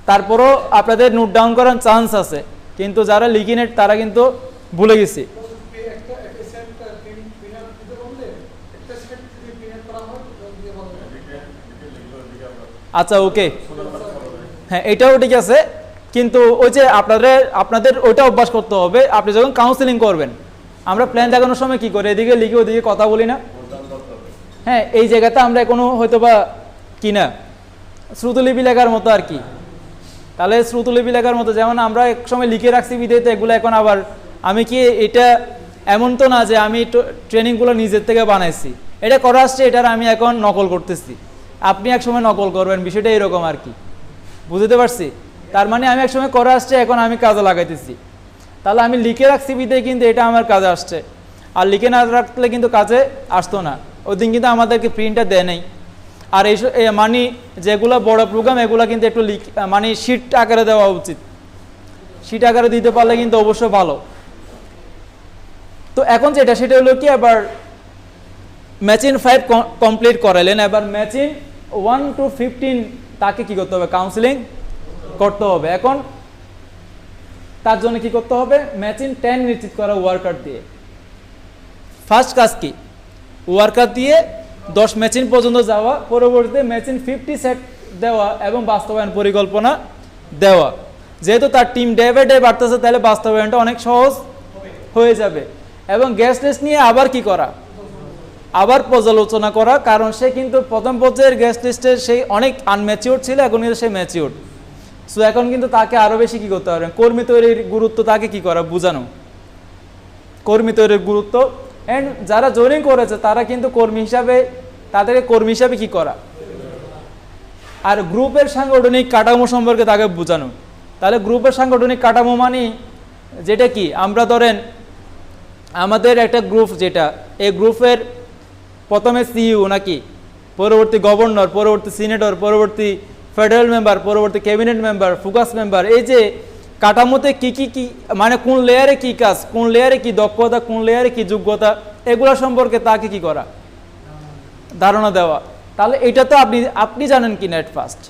তারপরও আপনাদের নোট ডাউন করার চান্স আছে, কিন্তু যারা লিখি নেট তারা কিন্তু ভুলে গেছি। আচ্ছা ওকে, হ্যাঁ এটাও ঠিক আছে, কিন্তু ওই যে আপনাদের ওইটা অভ্যাস করতে হবে। আপনি যখন কাউন্সিলিং করবেন, আমরা প্ল্যান দেখানোর সময় কি করি, এদিকে লিখে ওদিকে কথা বলি না, হ্যাঁ এই জায়গাতে আমরা কোনো হয়তো বা কি না শ্রুতলিপি লেখার মতো আর কি। তাহলে শ্রুতলিপি লেখার মতো, যেমন আমরা এক সময় লিখে রাখছি বিদেতে, এগুলো এখন আবার আমি কি, এটা এমন তো না যে আমি ট্রেনিংগুলো নিজের থেকে বানাইছি, এটা করা আসছে, এটার আমি এখন নকল করতেছি। আপনি এক সময় নকল করবেন, বিষয়টা এরকম আর কি, বুঝতে পারছি। তার মানে আমি এক সময় করে আসছে, এখন আমি কাজে লাগাইতেছি। তাহলে আমি লিখে রাখছি বিদে কিন্তু এটা আমার কাজে আসছে, আর লিখে না রাখলে কিন্তু কাজে আসতো না। ওই দিন কিন্তু আমাদেরকে প্রিন্টটা দেয় নাই। আর এই মানে যেগুলো বড় প্রোগ্রাম, এগুলো কিন্তু একটু মানে শিট আকারে দেওয়া উচিত, শিট আকারে দিতে পারলে কিন্তু অবশ্যই ভালো। তো এখন যেটা সেটা হলো কি, এবার ম্যাচিং 5 কমপ্লিট করালেন, এবার ম্যাচিং 1 to 15 তাকে কি করতে হবে, কাউন্সিলিং করতে হবে। এখন তার জন্য কি করতে হবে, ম্যাচিং 10 নিশ্চিত করা ওয়ার্কার দিয়ে। ফার্স্ট কাজ কি, ওয়ার্কার দিয়ে 10 ম্যাচিং পর্যন্ত যাওয়া, পরবর্তীতে ম্যাচিং 50 সেট দেওয়া এবং বাস্তবায়ন পরিকল্পনা দেওয়া। যেহেতু তার টিম ডে বাই ডে বাড়তেছে, তাহলে বাস্তবায়নটা অনেক সহজ হয়ে যাবে। এবং গেস্ট লিস্ট নিয়ে আবার কি করা, আবার পর্যালোচনা করা, কারণ সে কিন্তু প্রথম পর্যায়ের গেস্ট লিস্টে সেই অনেক আনম্যাচিওর ছিল, এখন কিন্তু সে ম্যাচিওর। সো এখন কিন্তু তাকে আরও বেশি কি করতে পারবেন, কর্মী তৈরির গুরুত্ব তাকে কি করা, বোঝানো, কর্মী তৈরির গুরুত্ব। অ্যান্ড যারা জয়েনিং করেছে তারা কিন্তু কর্মী হিসাবে, তাদেরকে কর্মী হিসাবে কি করা, আর গ্রুপের সাংগঠনিক কাঠামো সম্পর্কে তাকে বোঝানো। তাহলে গ্রুপের সাংগঠনিক কাঠামো মানে যেটা কি, আমরা ধরেন আমাদের একটা গ্রুপ, যেটা এই গ্রুপের প্রথমে সিইও নাকি, পরবর্তী গভর্নর, পরবর্তী সিনেটর, পরবর্তী ফেডারেল মেম্বার, পরবর্তী ক্যাবিনেট মেম্বার, ফোকাস মেম্বার, এই যে কাঠামোতে কি কি কি মানে কোন লেয়ারে কি কাজ, কোন লেয়ারে কি দক্ষতা, কোন লেয়ারে কি যোগ্যতা, এগুলো সম্পর্কে তাকে কি করা, ধারণা দেওয়া। তাহলে এটা তো আপনি জানেন কি নেট ফার্স্ট,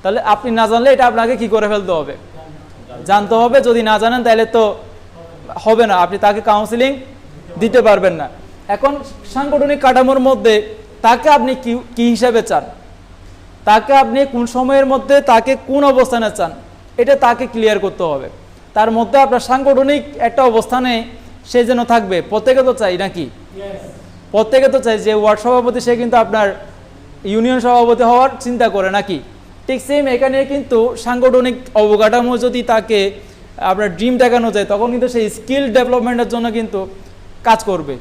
তাহলে আপনি না জানলে এটা আপনাকে কি করে ফেলতে হবে, জানতে হবে। যদি না জানেন তাহলে তো হবে না, আপনি তাকে কাউন্সিলিং দিতে পারবেন না। এখন সাংগঠনিক কাঠামোর মধ্যে তাকে আপনি কি হিসাবে চান, তাকে আপনি কোন সময়ের মধ্যে তাকে কোন অবস্থানে চান এটা তাকে ক্লিয়ার করতে হবে। তার মধ্যে আপনার সাংগঠনিক একটা অবস্থানে সে যেন থাকবে, প্রত্যেকে তো চাই নাকি? প্রত্যেকে তো চাই যে ওয়ার্ড সভাপতি সে কিন্তু আপনার ইউনিয়ন সভাপতি হওয়ার চিন্তা করে নাকি? ঠিক সেম এখানে কিন্তু সাংগঠনিক অবকাঠামো যদি তাকে আপনার ড্রিম দেখানো যায় তখন কিন্তু সেই স্কিল ডেভেলপমেন্টের জন্য কিন্তু কাজ করবে।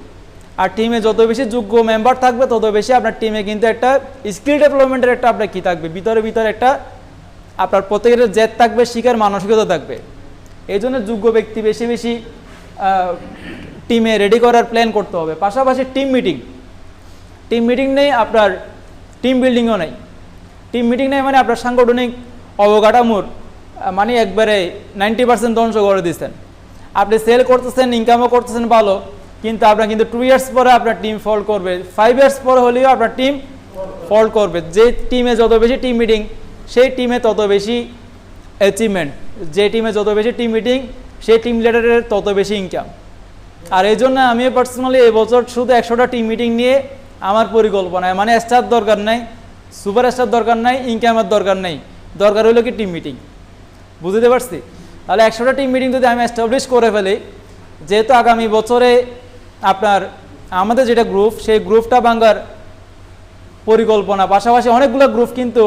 আর টিমে যত বেশি যোগ্য মেম্বার থাকবে তত বেশি আপনার টিমে কিন্তু একটা স্কিল ডেভেলপমেন্টের একটা আপনার কী থাকবে, ভিতরে একটা আপনার প্রত্যেকের জেদ থাকবে, শিখার মানসিকতা থাকবে। এই জন্য যোগ্য ব্যক্তি বেশি বেশি টিমে রেডি করার প্ল্যান করতে হবে। পাশাপাশি টিম মিটিং নেই, আপনার টিম বিল্ডিংও নেই। টিম মিটিং নেই মানে আপনার সাংগঠনিক অবকাঠামোর মানে একবারে 90% ধ্বংস করে দিচ্ছেন। আপনি সেল করতেছেন, ইনকামও করতেছেন ভালো, কিন্তু আপনার কিন্তু 2 ইয়ার্স পরে আপনার টিম ফল্ট করবে, 5 ইয়ার্স পরে হলেও আপনার টিম ফল্ট করবে। যে টিমে যত বেশি টিম মিটিং সেই টিমে তত বেশি অ্যাচিভমেন্ট, যে টিমে যত বেশি টিম মিটিং সেই টিম লিডারের তত বেশি ইনকাম। আর এই জন্য আমি পার্সোনালি এবছর শুধু 100টা টিম মিটিং নিয়ে আমার পরিকল্পনায়, মানে স্টার দরকার নাই, সুপার স্টার দরকার নাই, ইনকামের দরকার নেই, দরকার হলো কি টিম মিটিং। বুঝতে পারছি? তাহলে 100টা টিম মিটিং যদি আমি এস্টাবলিশ করে ফেলি, যেহেতু আগামী বছরে আপনার আমাদের যেটা গ্রুপ সেই গ্রুপটা ভাঙার পরিকল্পনা, পাশাপাশি অনেকগুলো গ্রুপ কিন্তু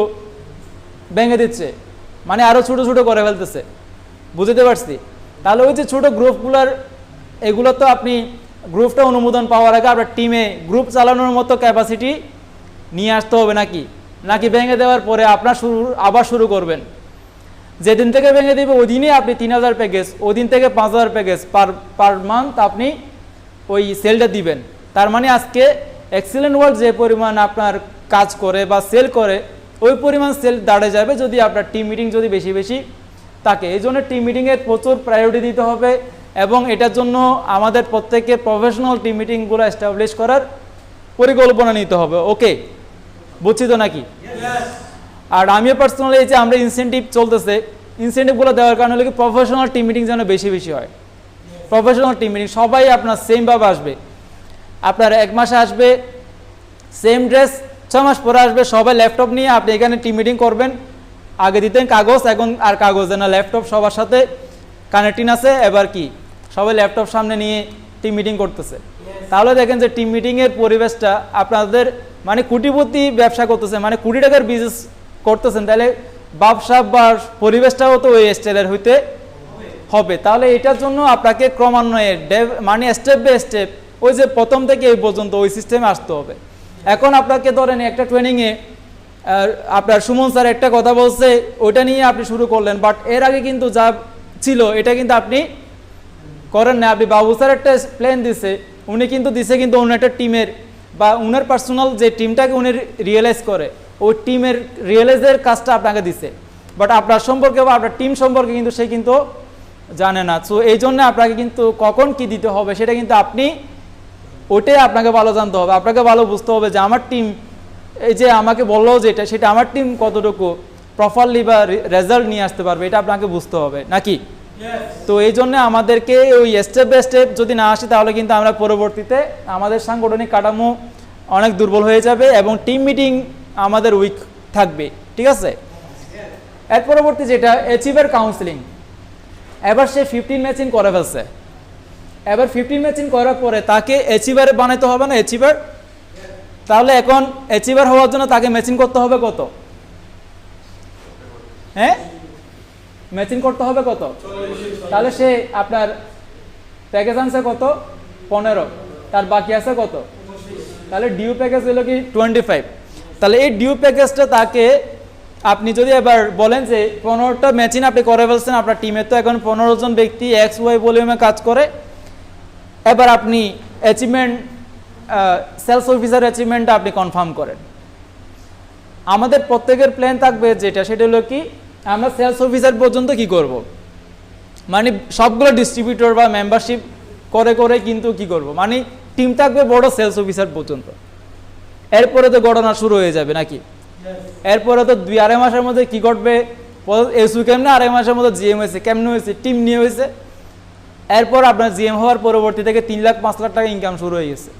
ভেঙে দিচ্ছে, মানে আরও ছোটো ছোটো করে ফেলতেছে। বুঝতে পারছি? তাহলে ওই যে ছোটো গ্রুপগুলোর এগুলো তো আপনি গ্রুপটা অনুমোদন পাওয়ার আগে আপনার টিমে গ্রুপ চালানোর মতো ক্যাপাসিটি নিয়ে আসতে হবে নাকি ভেঙে দেওয়ার পরে আপনার আবার শুরু করবেন। যেদিন থেকে ভেঙে দেবে ওই দিনই আপনি 3000 প্যাকেজ, ওই দিন থেকে 5000 প্যাকেজ পার মান্থ আপনি ওই সেলটা দিবেন। তার মানে আজকে এক্সিলেন্ট ওয়ার্ল্ড যে পরিমাণ আপনার কাজ করে বা সেল করে ওই পরিমাণ সেল দাঁড়ে যাবে যদি আপনার টিম মিটিং যদি বেশি বেশি থাকে। এই জন্য টিম মিটিংয়ের প্রচুর প্রায়োরিটি দিতে হবে এবং এটার জন্য আমাদের প্রত্যেককে প্রফেশনাল টিম মিটিংগুলো এস্টাবলিশ করার পরিকল্পনা নিতে হবে। ওকে, বুঝছি তো নাকি? আর আমিও পার্সোনালি এই যে আমরা ইনসেন্টিভ চলতেছে, ইনসেন্টিভগুলো দেওয়ার কারণে হলো কি প্রফেশনাল টিম মিটিং যেন বেশি বেশি হয়। প্রফেশনাল টিম মিটিং সবাই আপনার সেমভাবে আসবে, আপনার 1 মাসে আসবে সেম ড্রেস, 6 মাস পরে আসবে সবাই ল্যাপটপ নিয়ে আপনি এখানে টিম মিটিং করবেন। আগে দিতেন কাগজ, এখন আর কাগজে না, ল্যাপটপ সবার সাথে কানেক্টিং আছে। এবার কি সবাই ল্যাপটপ সামনে নিয়ে টিম মিটিং করতেছে। তাহলে দেখেন যে টিম মিটিংয়ের পরিবেশটা আপনাদের মানে কোটিপতি ব্যবসা করতেছে, মানে কোটি টাকার বিজনেস করতেছেন, তাহলে ব্যবসা বা পরিবেশটাও তো ওই স্টাইলের হইতে হবে। তাহলে এটার জন্য আপনাকে ক্রমান্বয়ে মানে স্টেপ বাই স্টেপ ওই যে প্রথম থেকে এই পর্যন্ত ওই সিস্টেমে আসতে হবে। এখন আপনাকে ধরেন একটা ট্রেনিংয়ে আপনার সুমন স্যার একটা কথা বলছে, ওইটা নিয়ে আপনি শুরু করলেন, বাট এর আগে কিন্তু যা ছিল এটা কিন্তু আপনি করেন না। আপনি বাবু স্যার একটা প্ল্যান দিছে, উনি কিন্তু দিছে কিন্তু অন্য একটা টিমের বা উনার পার্সোনাল যে টিমটাকে উনি রিয়েলাইজ করে ওই টিমের রিয়েলাইজের কাজটা আপনাকে দিছে, বাট আপনার সম্পর্কে বা আপনার টিম সম্পর্কে কিন্তু সে কিন্তু জানে না। সো এই জন্য আপনাকে কিন্তু কখন কি দিতে হবে সেটা কিন্তু আপনি ওইটাই আপনাকে ভালো জানতে হবে, আপনাকে ভালো বুঝতে হবে যে আমার টিম এই যে আমাকে বললো যেটা সেটা আমার টিম কতটুকু প্রপারলি বা রেজাল্ট নিয়ে আসতে পারবে এটা আপনাকে বুঝতে হবে নাকি? তো এই জন্য আমাদেরকে ওই স্টেপ বাই স্টেপ যদি না আসে তাহলে কিন্তু আমরা পরবর্তীতে আমাদের সাংগঠনিক কাঠামো অনেক দুর্বল হয়ে যাবে এবং টিম মিটিং আমাদের উইক থাকবে। ঠিক আছে? এর পরবর্তী যেটা অ্যাচিভার কাউন্সিলিং। এবার সে 15 ম্যাচিং করে ফেলছে, এবার 15 ম্যাচিং করার পরে তাকে অ্যাচিভার বানাতে হবে না? অ্যাচিভার। তাহলে এখন অ্যাচিভার হওয়ার জন্য তাকে ম্যাচিং করতে হবে কত? হ্যাঁ, ম্যাচিং করতে হবে কত? তাহলে সে আপনার প্যাকেজ আনছে কত? 15, তার বাকি আছে কত? তাহলে ডিউ প্যাকেজ হলো কি 25। তাহলে এই ডিউ প্যাকেজটা তাকে আপনি যদি এবার বলেন যে 15টা ম্যাচিং আপনি করে ফেলছেন, আপনার টিমে তো এখন 15 জন ব্যক্তি XY ভলিউমে কাজ করে, এবার আপনি অ্যাচিভমেন্ট সেলস অফিসার অ্যাচিভমেন্টটা আপনি কনফার্ম করেন। আমাদের প্রত্যেকের প্ল্যান থাকবে যেটা সেটা হলো কি আমরা সেলস অফিসার পর্যন্ত কি করব, মানে সবগুলো ডিস্ট্রিবিউটর বা মেম্বারশিপ করে করে কিন্তু কি করব, মানে টিম থাকবে বড় সেলস অফিসার পর্যন্ত। এরপরে তো গণনা শুরু হয়ে যাবে নাকি? এরপরে তো 2-2.5 মাসের মধ্যে কি ঘটবে, এসু কেমনে 2.5 মাসের মধ্যে জিএম হয়েছে, কেমনে হয়েছে, টিম নিয়ে হয়েছে। এরপর আপনার জিএম হওয়ার পরবর্তী থেকে 3 লাখ 5 লাখ টাকা ইনকাম শুরু হয়ে গেছে।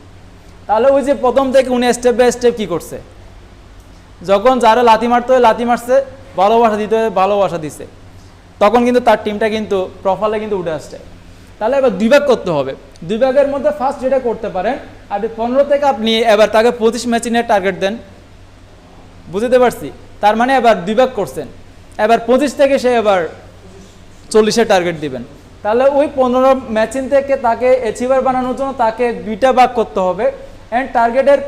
তাহলে ওই যে প্রথম থেকে উনি স্টেপ বাই স্টেপ কী করছে, যখন যারা লাথি মারতে হয় লাথি মারছে, ভালোবাসা দিতে হয় ভালোবাসা দিছে, তখন কিন্তু তার টিমটা কিন্তু প্রোফাইলে কিন্তু উঠে আসছে। তাহলে এবার 2 ভাগ করতে হবে। 2 ভাগের মধ্যে ফার্স্ট যেটা করতে পারেন, আপনি 15 থেকে আপনি এবার তাকে 25 ম্যাচে নিয়ে টার্গেট দেন। বুঝতে পারছি? তার মানে এবার 2 ভাগ করছেন, এবার 25 থেকে সে এবার 40-এর টার্গেট দিবেন। তাহলে ওই 15 ম্যাচিং থেকে তাকে অ্যাচিভার বানানোর জন্য তাকে 2টা ভাগ করতে হবে, অ্যান্ড টার্গেটের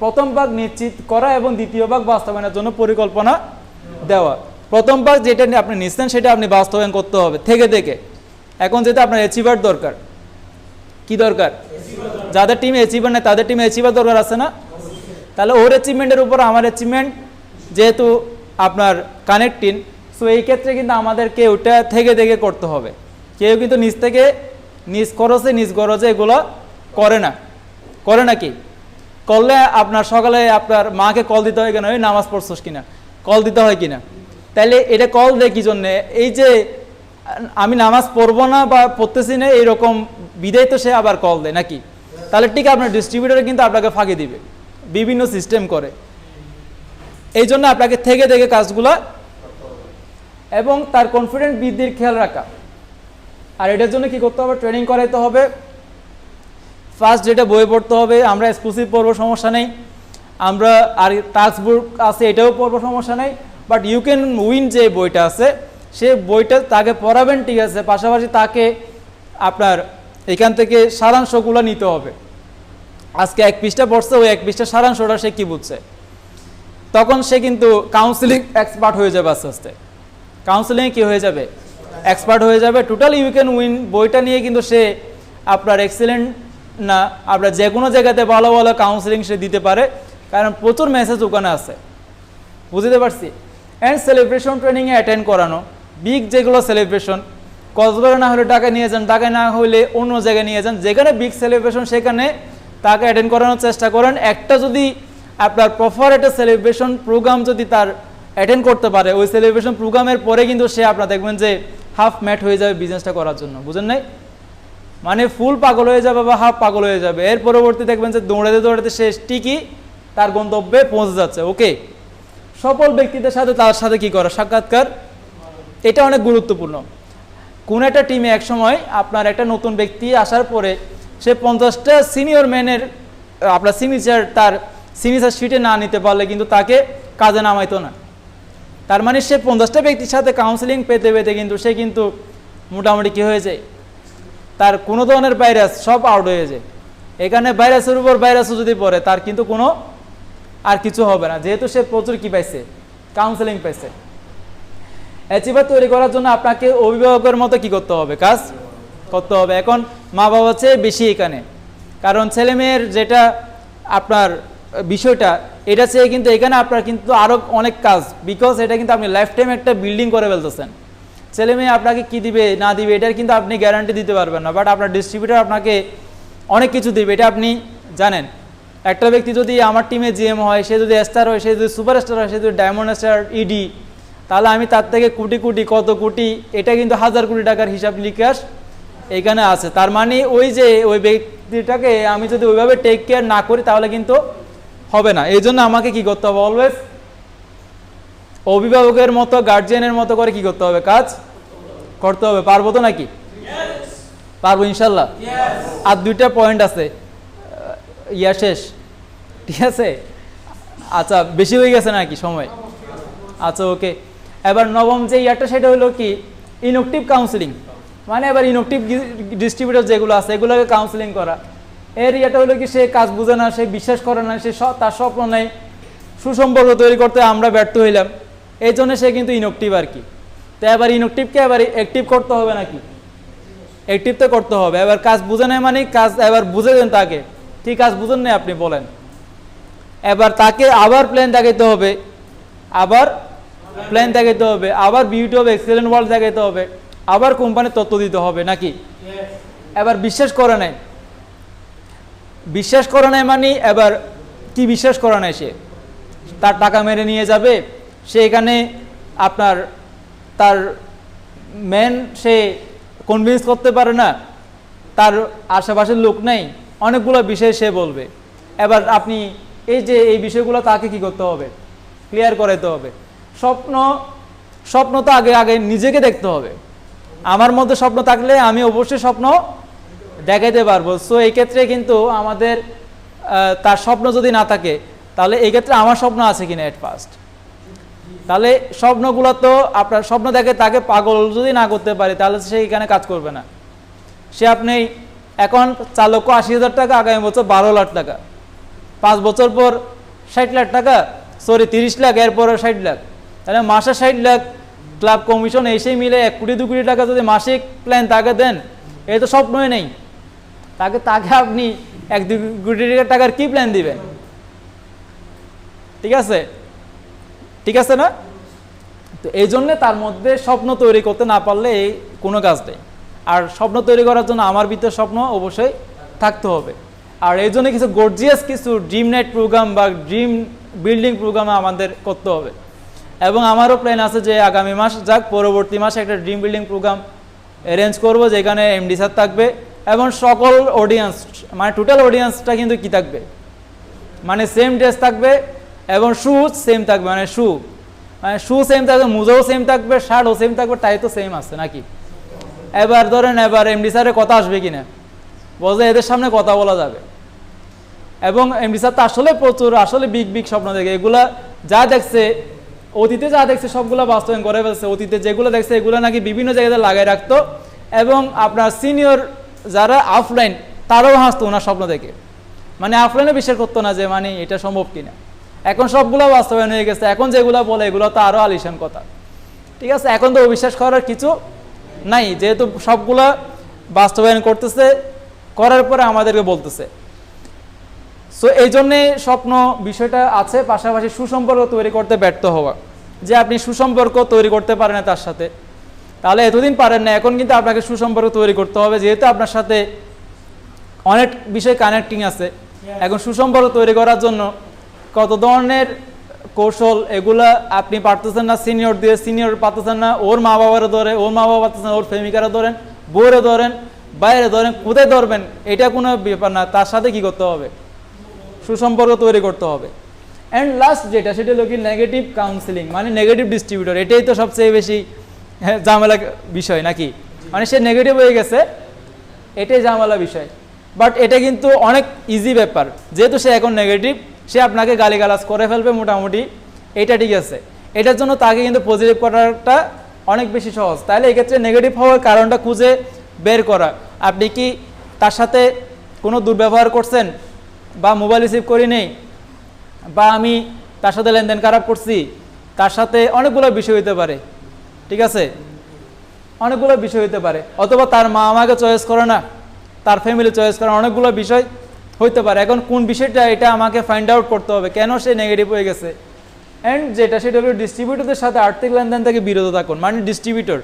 প্রথম ভাগ নিশ্চিত করা এবং দ্বিতীয় ভাগ বাস্তবায়নের জন্য পরিকল্পনা দেওয়া। প্রথম ভাগ যেটা আপনি নিচ্ছেন সেটা আপনি বাস্তবায়ন করতে হবে থেকে থেকে। এখন যেটা আপনার অ্যাচিভার দরকার, কি দরকার? যাদের টিমে অ্যাচিভার নেই তাদের টিমে অ্যাচিভার দরকার আছে না? তাহলে ওর অ্যাচিভমেন্টের উপর আমার অ্যাচিভমেন্ট যেহেতু আপনার কানেক্টিং, সো এই ক্ষেত্রে কিন্তু আমাদেরকে ওটা থেকে থেকে করতে হবে। কেউ কিন্তু নিজ থেকে নিজ খরচে নিজ গরজে এগুলো করে না, করে নাকি? করলে আপনার সকালে আপনার মাকে কল দিতে হয় কেন, ওই নামাজ পড়ছস কিনা, কল দিতে হয় কিনা? তাইলে এটা কল দেয় কি জন্যে? এই যে আমি নামাজ পড়বো না বা পড়তেছি না এইরকম বিদায় তো সে আবার কল দেয় নাকি? তাহলে ঠিক আপনার ডিস্ট্রিবিউটারে কিন্তু আপনাকে ফাঁকি দিবে, বিভিন্ন সিস্টেম করে। এই জন্য আপনাকে থেকে থেকে কাজগুলো এবং তার কনফিডেন্স বৃদ্ধির খেয়াল রাখা। আর এটার জন্য কি করতে হবে? ট্রেনিং করাইতে হবে। ফার্স্ট যেটা বই পড়তে হবে, আমরা এক্সক্লুসিভ পড়বো সমস্যা নেই, আমরা আর টাস্ক বুক আছে এটাও পড়বো সমস্যা নেই, বাট ইউ ক্যান উইন যে বইটা আছে সে বইটা তাকে পড়াবেন, ঠিক আছে, পাশাপাশি তাকে আপনার এখান থেকে সারাংশগুলো নিতে হবে। আজকে 1 পৃষ্ঠা পড়ছে, ওই 1 পৃষ্ঠা সারাংশটা সে কী বুঝছে, তখন সে কিন্তু কাউন্সিলিং এক্সপার্ট হয়ে যাবে আস্তে আস্তে। কাউন্সিলিংয়ে কী হয়ে যাবে? এক্সপার্ট হয়ে যাবে। টোটাল ইউ ক্যান উইন বইটা নিয়ে কিন্তু সে আপনার এক্সেলেন্ট না, আপনার যে কোনো জায়গাতে ভালো ভালো কাউন্সিলিং সে দিতে পারে, কারণ প্রচুর মেসেজ ওখানে আছে। বুঝতে পারছি? অ্যান্ড সেলিব্রেশন ট্রেনিংয়ে অ্যাটেন্ড করানো, বিগ যেগুলো সেলিব্রেশন, কক্সবাজার না হলে ঢাকায় নিয়ে যান, ঢাকায় না হলে অন্য জায়গায় নিয়ে যান, যেখানে বিগ সেলিব্রেশন সেখানে তাকে অ্যাটেন্ড করানোর চেষ্টা করেন। একটা যদি আপনার প্রপার একটা সেলিব্রেশন প্রোগ্রাম যদি তার অ্যাটেন্ড করতে পারে, ওই সেলিব্রেশন প্রোগ্রামের পরে কিন্তু সে আপনার দেখবেন যে হাফ ম্যাট হয়ে যাবে বিজনেসটা করার জন্য। বুঝেন নাই? মানে ফুল পাগল হয়ে যাবে বা হাফ পাগল হয়ে যাবে। এর পরবর্তী দেখবেন যে দৌড়াতে দৌড়াতে সে ঠিকই তার গন্তব্যে পৌঁছে যাচ্ছে। ওকে, সফল ব্যক্তিদের সাথে তার সাথে কি করা? সাক্ষাৎকার। এটা অনেক গুরুত্বপূর্ণ। কোন একটা টিমে একসময় আপনার একটা নতুন ব্যক্তি আসার পরে সে 50টা সিনিয়র ম্যানের আপনার সিগনেচার তার সিগনেচার শিটে না নিতে পারলে কিন্তু তাকে কাজে নামাইতো না। তার মানে সে 50টা ব্যক্তির সাথে কাউন্সিলিং পেতে পেতে কিন্তু সে কিন্তু মোটামুটি কী হয়ে যায়, তার কোনো ধরনের ভাইরাস সব আউট হয়ে যায়। এখানে ভাইরাসের উপর ভাইরাসও যদি পড়ে তার কিন্তু কোনো আর কিছু হবে না, যেহেতু সে প্রচুর কী পাইছে? কাউন্সিলিং পাইছে। অ্যাচিভার তৈরি করার জন্য আপনাকে অভিভাবকের মতো কি করতে হবে? কাজ করতে হবে। এখন মা বাবা চেয়ে বেশি এখানে, কারণ ছেলে মেয়ের যেটা আপনার বিষয়টা এটা চেয়ে কিন্তু এখানে আপনার কিন্তু আরও অনেক কাজ, বিকজ এটা কিন্তু আপনি লাইফ টাইম একটা বিল্ডিং করে ফেলতেছেন। ছেলে মেয়ে আপনাকে কী দিবে না দিবে এটার কিন্তু আপনি গ্যারান্টি দিতে পারবেন না, বাট আপনার ডিস্ট্রিবিউটার আপনাকে অনেক কিছু দিবে, এটা আপনি জানেন। একটা ব্যক্তি যদি আমার টিমে জিএম হয়, সে যদি স্টার হয়, সে যদি সুপারস্টার হয়, সে যদি ডায়মন্ড স্টার ইডি, তাহলে আমি তার থেকে কোটি কোটি কত কোটি, এটা কিন্তু 1000 কোটি টাকার হিসাব নিকাশ এখানে আছে। তার মানে ওই যে ওই ব্যক্তিটাকে আমি যদি ওইভাবে টেক কেয়ার না করি তাহলে কিন্তু হবে না। এই জন্য আমাকে কি করতে হবে? অলওয়েজ অভিভাবকের মতো গার্জিয়ানের মতো করে কি করতে হবে? কাজ করতে হবে। পারবো তো নাকি? পারবো ইনশাল্লাহ। আর 2টা পয়েন্ট আছে, ইয়া শেষ, ঠিক আছে? আচ্ছা, বেশি হয়ে গেছে নাকি সময়? আচ্ছা, ওকে। এবার নবম যে ইয়াটা সেটা হলো কি ইনঅ্যাক্টিভ কাউন্সিলিং, মানে এবার ইনঅ্যাক্টিভ ডিস্ট্রিবিউটর যেগুলো আছে এগুলোকে কাউন্সিলিং করা। এর ইয়াটা হলো কি সে কাজ বুঝে না, সে বিশ্বাস করে না, সে তার স্বপ্ন নেই, সুসম্পর্ক তৈরি করতে আমরা ব্যর্থ হইলাম, এই জন্য সে কিন্তু ইনঅ্যাক্টিভ আর কি। তো এবার ইনঅ্যাক্টিভকে এবার অ্যাক্টিভ করতে হবে নাকি? অ্যাক্টিভ তো করতে হবে। এবার কাজ বুঝে নেয় মানে কাজ এবার বুঝে দেন তাকে, ঠিক কাজ বুঝেন না আপনি বলেন, এবার তাকে আবার প্ল্যান দেখাইতে হবে, আবার প্ল্যান দেখাইতে হবে, আবার বিউটি অফ এক্সেলেন্ট ওয়ার্ল্ড দেখাইতে হবে, আবার কোম্পানির তথ্য দিতে হবে নাকি? এবার বিশ্বাস করে নেয়, বিশ্বাস করে নেয় মানে এবার কি বিশ্বাস করে নেয়? সে তার টাকা মেরে নিয়ে যাবে, সে এখানে আপনার তার মেন সে কনভিন্স করতে পারে না, তার আশেপাশের লোক নেই, অনেকগুলো বিষয় সে বলবে। এবার আপনি এই যে এই বিষয়গুলো তাকে কি করতে হবে? ক্লিয়ার করাইতে হবে। স্বপ্ন স্বপ্ন তো আগে আগে নিজেকে দেখতে হবে। আমার মধ্যে স্বপ্ন থাকলে আমি অবশ্যই স্বপ্ন দেখাইতে পারবো। সো এই ক্ষেত্রে কিন্তু আমাদের তার স্বপ্ন যদি না থাকে তাহলে এই ক্ষেত্রে আমার স্বপ্ন আছে কিনা এট ফার্স্ট, তাহলে স্বপ্নগুলো তো আপনার স্বপ্ন দেখে তাকে পাগল যদি না করতে পারে তাহলে সে এখানে কাজ করবে না। সে আপনি এখন 4,80,000 টাকা, আগামী বছর 12 লাখ টাকা, 5 বছর পর 60 লাখ টাকা, সরি 30 লাখ, এরপর 60 লাখ, তাহলে মাসে 60 লাখ ক্লাব কমিশন এসেই মিলে 1 কোটি 2 কোটি টাকা যদি মাসিক প্ল্যান তাকে দেন, এই তো স্বপ্নই নেই। তাকে আপনি 1-2 কোটি টাকার কি প্ল্যান দিবেন? ঠিক আছে, ঠিক আছে না? তো এই জন্য তার মধ্যে স্বপ্ন তৈরি করতে না পারলে এই কোনো কাজ নেই। আর স্বপ্ন তৈরি করার জন্য আমার ভিতরে স্বপ্ন অবশ্যই থাকতে হবে। আর এই জন্য কিছু গর্জিয়াস কিছু ড্রিম নাইট প্রোগ্রাম বা ড্রিম বিল্ডিং প্রোগ্রাম আমাদের করতে হবে। এবং আমারও প্ল্যান আছে যে আগামী মাস পরবর্তী মাসে একটা ড্রিম বিল্ডিং প্রোগ্রাম অ্যারেঞ্জ করব, যেখানে এমডি স্যার থাকবে এবং সকল অডিয়েন্স, মানে টোটাল অডিয়েন্সটা কিন্তু কি থাকবে, মানে সেম ড্রেস থাকবে এবং শু সেম থাকবে, মানে শু সেম থাকবে, মোজাও সেম থাকবে, শার্টও সেম থাকবে, তাই তো সেম আছে নাকি? এবার ধরেন এবার এমডি স্যারের কথা আসবে কিনা, বলতে এদের সামনে কথা বলা যাবে। এবং এমডি স্যার তো আসলে প্রচুর আসলে বিগ স্বপ্ন দেখে, এগুলা যা দেখছে অতীতে যা দেখছে সবগুলো বাস্তবায়ন করে ফেলছে। অতীতে যেগুলো দেখছে এগুলো নাকি বিভিন্ন জায়গাতে লাগাই রাখতো এবং আপনার সিনিয়র যারা অফলাইন তারাও হাসতো ওনার স্বপ্ন দেখে, মানে অফলাইনে বিশ্বাস করতো না যে মানে এটা সম্ভব কিনা। এখন সবগুলো বাস্তবায়ন হয়ে গেছে, এখন যেগুলো বলে এগুলো তো আরও আলিশান কথা। ঠিক আছে, এখন তো অবিশ্বাস করার কিছু নাই, যেহেতু সবগুলা বাস্তবায়ন করতেছে, করার পরে আমাদেরকে বলতেছে। সো এই জন্যে স্বপ্ন বিষয়টা আছে, পাশাপাশি সুসম্পর্ক তৈরি করতে ব্যর্থ হওয়া, যে আপনি সুসম্পর্ক তৈরি করতে পারেন না তার সাথে, তাহলে এতদিন পারেন না, এখন কিন্তু আপনাকে সুসম্পর্ক তৈরি করতে হবে, যেহেতু আপনার সাথে অনেক বিষয় কানেক্টিং আছে। এখন সুসম্পর্ক তৈরি করার জন্য কত ধরনের কৌশল, এগুলা আপনি পারতেছেন না সিনিয়র দিয়ে, সিনিয়র পারতেছেন না ওর মা বাবারও ধরে, ওর মা বাবা পারতেছেন না ওর প্রেমিকারা ধরেন, বউরে ধরেন, বাইরে ধরেন, কোথায় ধরবেন এটা কোনো ব্যাপার না, তার সাথে কি করতে হবে, সুসম্পর্ক তৈরি করতে হবে। অ্যান্ড লাস্ট যেটা, সেটা হলো কি নেগেটিভ কাউন্সিলিং, মানে নেগেটিভ ডিস্ট্রিবিউটর। এটাই তো সবচেয়ে বেশি ঝামেলা বিষয় নাকি, মানে সে নেগেটিভ হয়ে গেছে, এটাই ঝামেলা বিষয়। বাট এটা কিন্তু অনেক ইজি ব্যাপার, যেহেতু সে এখন নেগেটিভ, সে আপনাকে গালিগালাজ করে ফেলবে মোটামুটি, এটা ঠিক আছে। এটার জন্য তাকে কিন্তু পজিটিভ করাটা অনেক বেশি সহজ। তাহলে এক্ষেত্রে নেগেটিভ হওয়ার কারণটা খুঁজে বের করা, আপনি কি তার সাথে কোনো দুর্ব্যবহার করছেন, বা মোবাইল রিসিভ করি নেই, বা আমি তার সাথে লেনদেন খারাপ করছি, তার সাথে অনেকগুলো বিষয় হইতে পারে। ঠিক আছে, অনেকগুলো বিষয় হইতে পারে, অথবা তার মা আমাকে চয়েস করে না, তার ফ্যামিলি চয়েস করে, অনেকগুলো বিষয় হইতে পারে। এখন কোন বিষয়টা এটা আমাকে ফাইন্ড আউট করতে হবে, কেন সে নেগেটিভ হয়ে গেছে। অ্যান্ড যেটা সেটা হলো ডিস্ট্রিবিউটরদের সাথে আর্থিক লেনদেন থেকে বিরত থাকুন। মানে ডিস্ট্রিবিউটর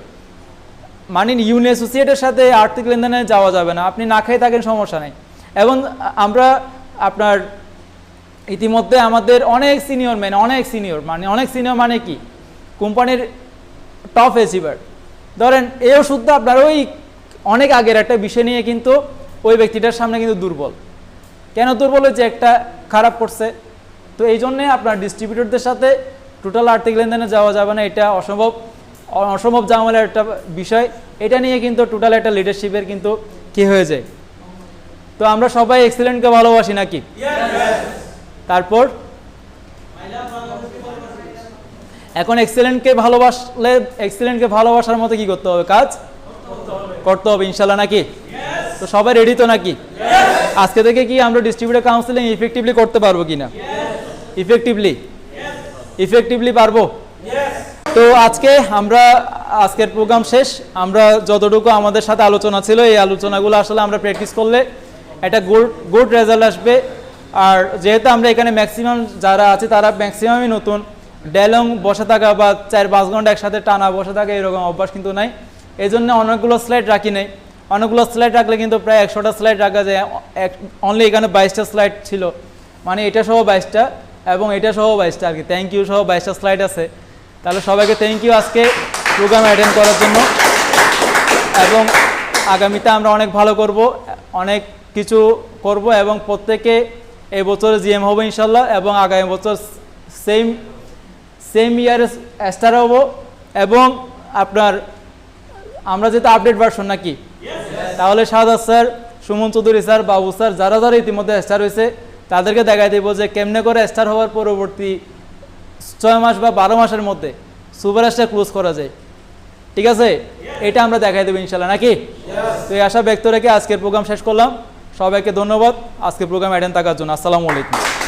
মানে ইউনি অ্যাসোসিয়েটের সাথে আর্থিক লেনদেনে যাওয়া যাবে না, আপনি না খেয়ে থাকেন সমস্যা নেই। এবং আমরা আপনার ইতিমধ্যে আমাদের অনেক সিনিয়র মানে কি কোম্পানির টপ অ্যাচিভার, ধরেন এও শুদ্ধ আপনার ওই অনেক আগের একটা বিষয় নিয়ে কিন্তু ওই ব্যক্তিটার সামনে কিন্তু দুর্বল। কেন দুর্বল হয়েছে, একটা খারাপ করছে। তো এই জন্যে আপনার ডিস্ট্রিবিউটরদের সাথে টোটাল আর্থিক লেনদেনে যাওয়া যাবে না, এটা অসম্ভব ঝামেলার একটা বিষয়। এটা নিয়ে কিন্তু টোটাল একটা লিডারশিপের কিন্তু কি হয়ে যায়। তো আমরা সবাই এক্সেলেন্টকে ভালোবাসি নাকি? তারপর এখন এক্সেলেন্টকে ভালোবাসার মতো কি করতে হবে, কাজ করতে হবে ইনশাল্লাহ নাকি? তো সবাই রেডি তো নাকি? আজকে থেকে কি আমরা ডিস্ট্রিবিউটর কাউন্সিলিং ইফেক্টিভলি করতে পারবো কিনা? ইফেক্টিভলি পারবো। তো আজকের প্রোগ্রাম শেষ। আমরা যতটুকু আমাদের সাথে আলোচনা ছিল, এই আলোচনাগুলো আসলে আমরা প্র্যাকটিস করলে একটা গুড রেজাল্ট আসবে। আর যেহেতু আমরা এখানে ম্যাক্সিমাম যারা আছে তারা ম্যাক্সিমামই নতুন, ডেলং বসে থাকা বা 4-5 ঘন্টা একসাথে টানা বসে থাকা এরকম অভ্যাস কিন্তু নাই, এই জন্য অনেকগুলো স্লাইড রাখি নাই। অনেকগুলো স্লাইড রাখলে কিন্তু প্রায় 100টা স্লাইড রাখা যায়, অনলি এখানে 22টা স্লাইড ছিল, মানে এটা সহ 22টা এবং এটা সহ 22টা আর কি, থ্যাংক ইউ সহ 22টা স্লাইড আছে। তাহলে সবাইকে থ্যাংক ইউ আজকে প্রোগ্রামে অ্যাটেন্ড করার জন্য। এবং আগামীতে আমরা অনেক ভালো করব, অনেক কিছু করব এবং প্রত্যেকে এই বছর জিএম হবে ইনশাল্লাহ, এবং আগামী বছর সেম সেম ইয়ারে স্টার হব এবং আপনার আমরা যেহেতু আপডেট ভার্সন নাকি, তাহলে শাহাদাত স্যার, সুমন চৌধুরী স্যার, বাবু স্যার যারা যারা ইতিমধ্যে স্টার হয়েছে তাদেরকে দেখাই দেবো যে কেমনে করে স্টার হওয়ার পরবর্তী 6 মাস বা 12 মাসের মধ্যে সুপার স্টার ক্লোজ করা যায়। ঠিক আছে, এটা আমরা দেখাই দেবো ইনশাল্লাহ নাকি। তো এই আশা ব্যক্ত রেখে আজকের প্রোগ্রাম শেষ করলাম। সবাইকে ধন্যবাদ আজকের প্রোগ্রাম অ্যাটেন্ড থাকার জন্য। আসসালামু আলাইকুম।